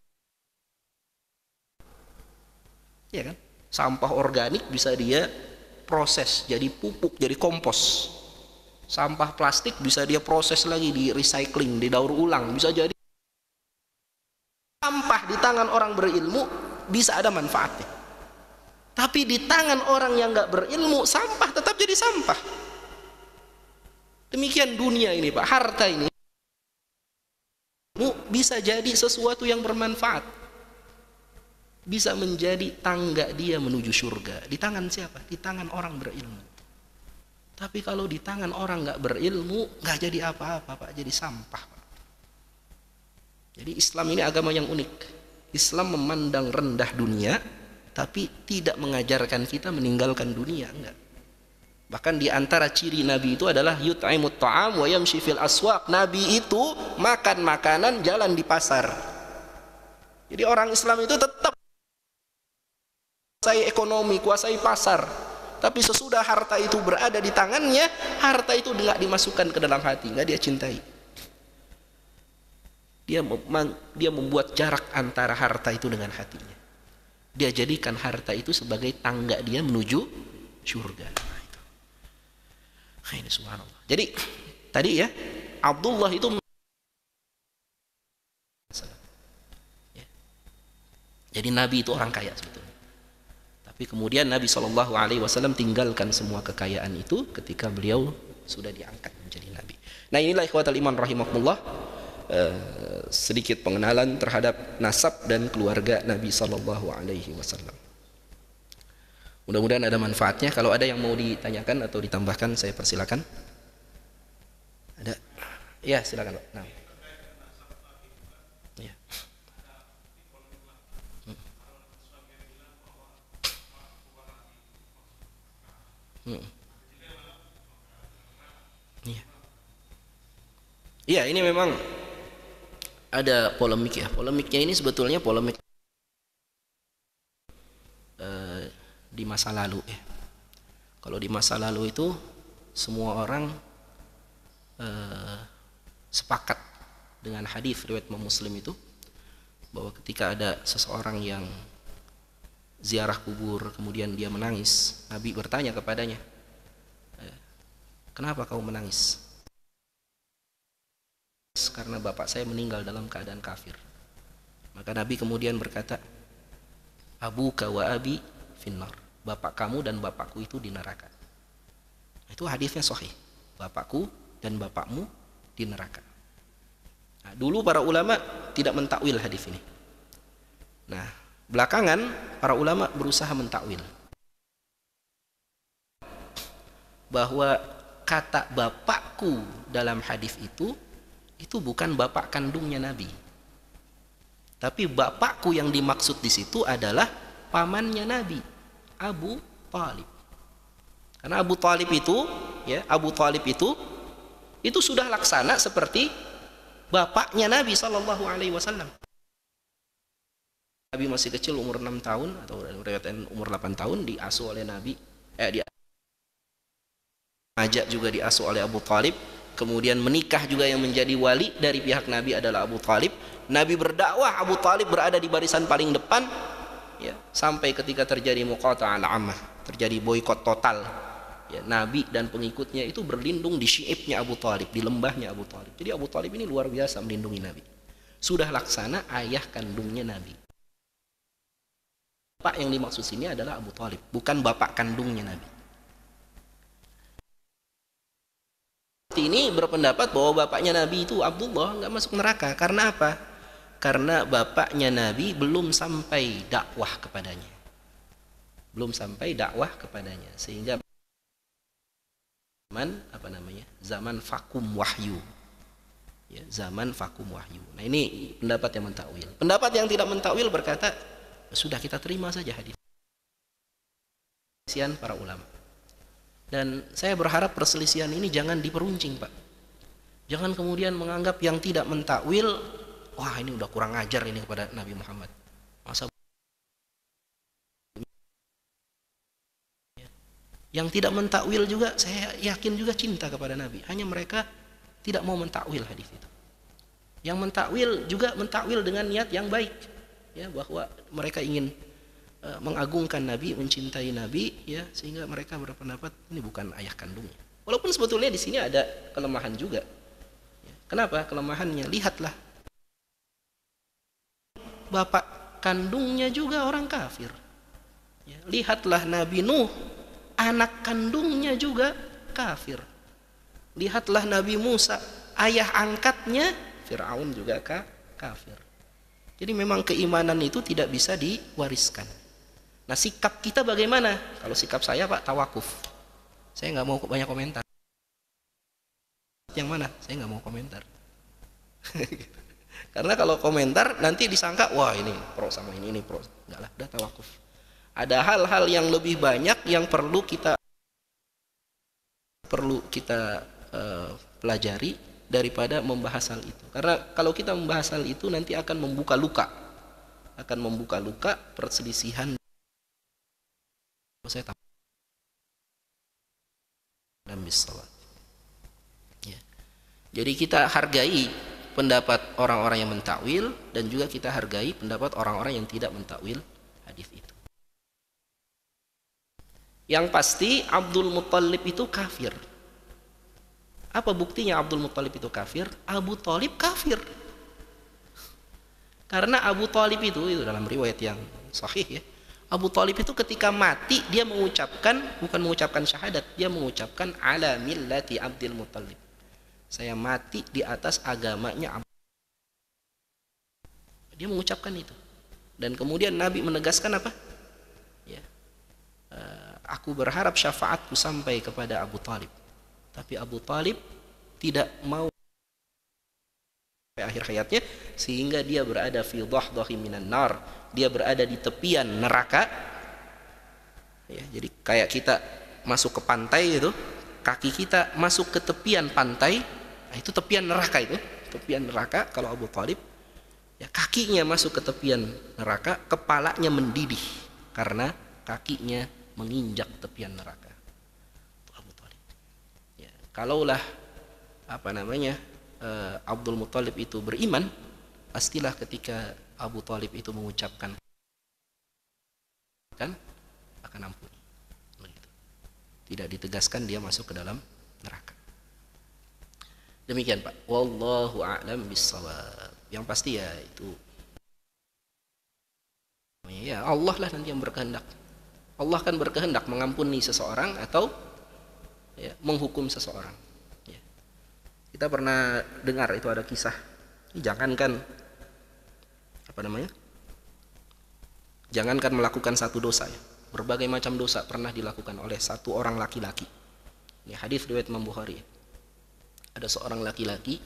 ya kan? Sampah organik bisa dia proses jadi pupuk, jadi kompos. Sampah plastik bisa dia proses lagi, di recycling, didaur ulang, bisa jadi. Sampah di tangan orang berilmu bisa ada manfaatnya. Tapi di tangan orang yang nggak berilmu, sampah tetap jadi sampah. Demikian dunia ini, Pak. Harta ini bisa jadi sesuatu yang bermanfaat, bisa menjadi tangga dia menuju surga. Di tangan siapa? Di tangan orang berilmu. Tapi kalau di tangan orang nggak berilmu, nggak jadi apa-apa, Pak. Jadi sampah, Pak. Jadi Islam ini agama yang unik. Islam memandang rendah dunia, tapi tidak mengajarkan kita meninggalkan dunia, enggak. Bahkan di antara ciri Nabi itu adalah yut'imut ta'am wa yamshi fil aswaq. Nabi itu makan makanan, jalan di pasar. Jadi orang Islam itu tetap kuasai ekonomi, kuasai pasar. Tapi sesudah harta itu berada di tangannya, harta itu tidak dimasukkan ke dalam hati, enggak dia cintai. Dia membuat jarak antara harta itu dengan hatinya. Dia jadikan harta itu sebagai tangga dia menuju surga. Ini subhanallah. Jadi tadi ya, Abdullah itu ya. Jadi Nabi itu orang kaya sebetulnya. Tapi kemudian Nabi SAW tinggalkan semua kekayaan itu ketika beliau sudah diangkat menjadi Nabi. Nah inilah ikhwatal iman rahimakumullah, sedikit pengenalan terhadap nasab dan keluarga Nabi SAW. Mudah-mudahan ada manfaatnya. Kalau ada yang mau ditanyakan atau ditambahkan, saya persilakan. Ada? Ya, silakan, Pak. Nah. Ya. Iya. Iya, ini memang ada polemik ya. Polemiknya ini sebetulnya polemik di masa lalu ya. Kalau di masa lalu itu semua orang sepakat dengan hadis riwayat Imam Muslim itu, bahwa ketika ada seseorang yang ziarah kubur kemudian dia menangis, Nabi bertanya kepadanya, kenapa kau menangis? Karena bapak saya meninggal dalam keadaan kafir. Maka Nabi kemudian berkata, abuka wa abi finnar, bapak kamu dan bapakku itu di neraka. Itu hadisnya sahih, bapakku dan bapakmu di neraka. Nah, dulu para ulama tidak mentakwil hadis ini. Nah, belakangan para ulama berusaha mentakwil bahwa kata bapakku dalam hadis itu bukan bapak kandungnya Nabi, tapi bapakku yang dimaksud di situ adalah pamannya Nabi, Abu Thalib. Karena Abu Thalib itu, ya, Abu Thalib itu sudah laksana seperti bapaknya Nabi Shallallahu Alaihi Wasallam. Nabi masih kecil, umur 6 tahun atau umur 8 tahun, diasuh oleh Nabi. Ajak juga diasuh oleh Abu Thalib. Kemudian menikah juga, yang menjadi wali dari pihak Nabi adalah Abu Thalib. Nabi berdakwah, Abu Thalib berada di barisan paling depan, ya, sampai ketika terjadi muqata'ah al-ammah, terjadi boikot total, ya, Nabi dan pengikutnya itu berlindung di syi'ibnya Abu Thalib, di lembahnya Abu Thalib. Jadi Abu Thalib ini luar biasa melindungi Nabi. Sudah laksana ayah kandungnya Nabi. Bapak yang dimaksud sini adalah Abu Thalib, bukan bapak kandungnya Nabi. Ini berpendapat bahwa bapaknya Nabi itu Abdullah nggak masuk neraka. Karena apa? Karena bapaknya Nabi belum sampai dakwah kepadanya, sehingga zaman vakum wahyu, ya, zaman vakum wahyu. Nah ini pendapat yang mentakwil. Pendapat yang tidak mentakwil berkata, sudah kita terima saja hadis para ulama. Dan saya berharap perselisihan ini jangan diperuncing, Pak. Jangan kemudian menganggap yang tidak mentakwil, wah ini udah kurang ajar ini kepada Nabi Muhammad. Masa yang tidak mentakwil juga saya yakin juga cinta kepada Nabi. Hanya mereka tidak mau mentakwil hadis itu. Yang mentakwil juga mentakwil dengan niat yang baik, ya, bahwa mereka ingin mengagungkan Nabi, mencintai Nabi, ya, sehingga mereka berpendapat ini bukan ayah kandungnya. Walaupun sebetulnya di sini ada kelemahan juga. Kenapa kelemahannya? Lihatlah, bapak kandungnya juga orang kafir. Ya, lihatlah Nabi Nuh, anak kandungnya juga kafir. Lihatlah Nabi Musa, ayah angkatnya Fir'aun juga kafir. Jadi memang keimanan itu tidak bisa diwariskan. Nah, sikap kita bagaimana? Kalau sikap saya, Pak, tawakuf. Saya nggak mau banyak komentar. Yang mana? Saya nggak mau komentar. Karena kalau komentar nanti disangka, wah ini pro sama ini pro. Enggak lah, udah tawakuf. Ada hal-hal yang lebih banyak yang perlu kita pelajari daripada membahas hal itu. Karena kalau kita membahas hal itu nanti akan membuka luka. Perselisihan. Saya tahu. Dan bisalat. Ya. Jadi kita hargai pendapat orang-orang yang mentakwil dan juga kita hargai pendapat orang-orang yang tidak mentakwil hadis itu. Yang pasti Abdul Muttalib itu kafir. Apa buktinya Abdul Muttalib itu kafir? Abu Thalib kafir. Karena Abu Thalib itu dalam riwayat yang sahih, ya, Abu Thalib itu ketika mati dia bukan mengucapkan syahadat, dia mengucapkan ala millati Abdul Muttalib. Saya mati di atas agamanya Abu. Dia mengucapkan itu. Dan kemudian Nabi menegaskan apa? Ya, aku berharap syafaatku sampai kepada Abu Thalib. Tapi Abu Thalib tidak mau sampai akhir hayatnya, sehingga dia berada fi dhahdahi minan nar. Dia berada di tepian neraka. Ya, jadi kayak kita masuk ke pantai itu, kaki kita masuk ke tepian pantai. Nah, itu tepian neraka itu, tepian neraka. Kalau Abu Thalib, ya, kakinya masuk ke tepian neraka, kepalanya mendidih karena kakinya menginjak tepian neraka. Itu Abu Thalib. Ya, kalaulah Abdul Muttalib itu beriman, pastilah ketika Abu Thalib itu mengucapkan akan ampuni. Begitu. Tidak ditegaskan dia masuk ke dalam neraka. Demikian, Pak. Wallahu a'lam bissawab. Yang pasti ya itu, ya Allah lah nanti yang berkehendak. Allah kan berkehendak mengampuni seseorang atau, ya, menghukum seseorang. Ya. Kita pernah dengar itu ada kisah. Jangankan melakukan satu dosa, ya, berbagai macam dosa pernah dilakukan oleh satu orang laki-laki. Ini hadis riwayat Imam Bukhari. Ada seorang laki-laki,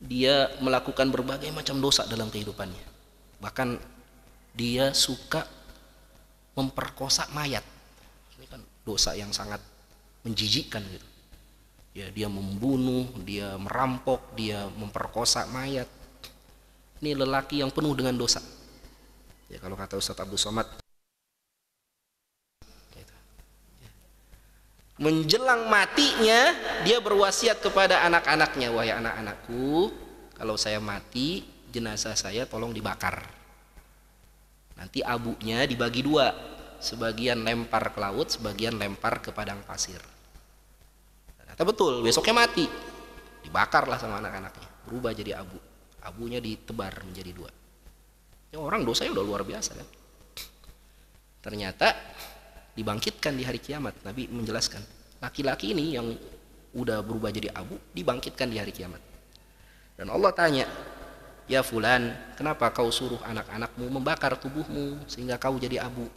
dia melakukan berbagai macam dosa dalam kehidupannya. Bahkan dia suka memperkosa mayat. Ini kan dosa yang sangat menjijikkan gitu. Ya, dia membunuh, dia merampok, dia memperkosa mayat. Ini lelaki yang penuh dengan dosa. Ya, kalau kata Ustaz Abdul Somad, menjelang matinya dia berwasiat kepada anak-anaknya, wahai anak-anakku, kalau saya mati, jenazah saya tolong dibakar. Nanti abunya dibagi dua, sebagian lempar ke laut, sebagian lempar ke padang pasir. Ternyata betul, besoknya mati, dibakarlah sama anak-anaknya, berubah jadi abu, abunya ditebar menjadi dua. Ya, orang dosanya udah luar biasa kan. Ternyata dibangkitkan di hari kiamat. Nabi menjelaskan, laki-laki ini yang udah berubah jadi abu dibangkitkan di hari kiamat. Dan Allah tanya, ya fulan, kenapa kau suruh anak-anakmu membakar tubuhmu sehingga kau jadi abu?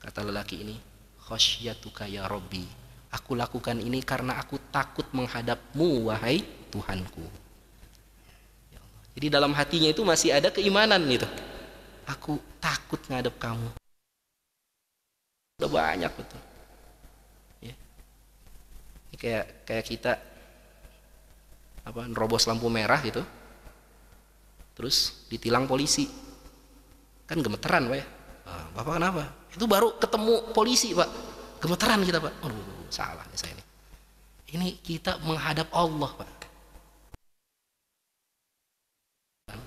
Kata lelaki ini, khasyatuka ya Rabbi, aku lakukan ini karena aku takut menghadapmu wahai Tuhanku. Jadi dalam hatinya itu masih ada keimanan gitu. Aku takut ngadep kamu. Udah banyak betul. Ya. Ini kayak kita nerobos lampu merah gitu. Terus ditilang polisi. Kan gemeteran, Pak ya. Bapak kenapa? Itu baru ketemu polisi, Pak. Gemeteran kita, Pak. Aduh, salah nih saya ini. Ini kita menghadap Allah, Pak.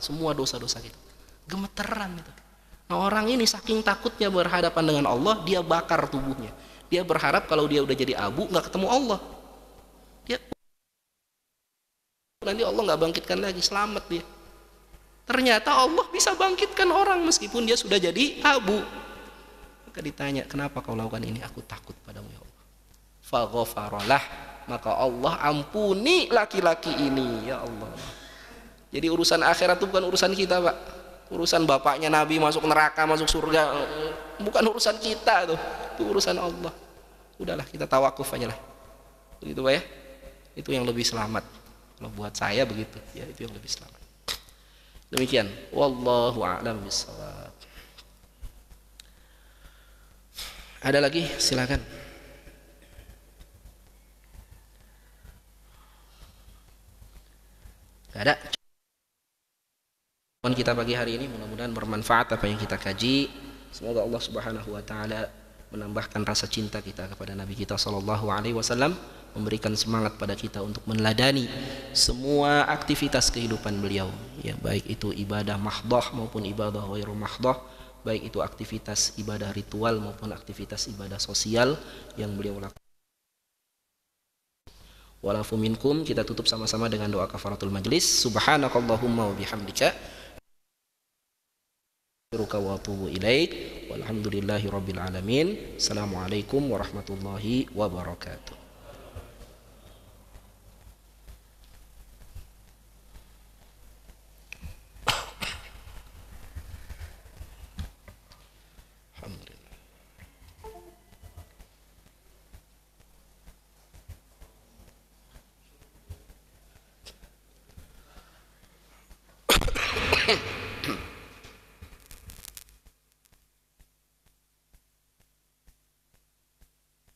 semua dosa-dosa kita. Gemeteran itu. Nah, orang ini saking takutnya berhadapan dengan Allah, dia bakar tubuhnya. Dia berharap kalau dia udah jadi abu nggak ketemu Allah. Dia nanti Allah nggak bangkitkan lagi, selamat dia. Ternyata Allah bisa bangkitkan orang meskipun dia sudah jadi abu. Maka ditanya, kenapa kau lakukan ini? Aku takut padamu ya Allah. Faghfaralah, maka Allah ampuni laki-laki ini, ya Allah. Jadi urusan akhirat itu bukan urusan kita, Pak. Urusan bapaknya Nabi masuk neraka, masuk surga, bukan urusan kita tuh. Itu urusan Allah. Udahlah, kita tawakuf aja lah. Begitu, Pak ya. Itu yang lebih selamat. Kalau buat saya begitu, ya itu yang lebih selamat. Demikian, wallahu a'lam bishawab. Ada lagi? Silakan. Gak ada. Kita pagi hari ini mudah-mudahan bermanfaat apa yang kita kaji. Semoga Allah Subhanahu wa taala menambahkan rasa cinta kita kepada Nabi kita sallallahu alaihi wasallam, memberikan semangat pada kita untuk meneladani semua aktivitas kehidupan beliau, ya, baik itu ibadah mahdhah maupun ibadah ghairu mahdhah, baik itu aktivitas ibadah ritual maupun aktivitas ibadah sosial yang beliau lakukan. Walafu minkum, kita tutup sama-sama dengan doa kafaratul majlis. Subhanakallahumma wa bihamdika wa atubu ilaik. Walhamdulillahi rabbil alamin. Assalamualaikum warahmatullahi wabarakatuh. Alhamdulillah.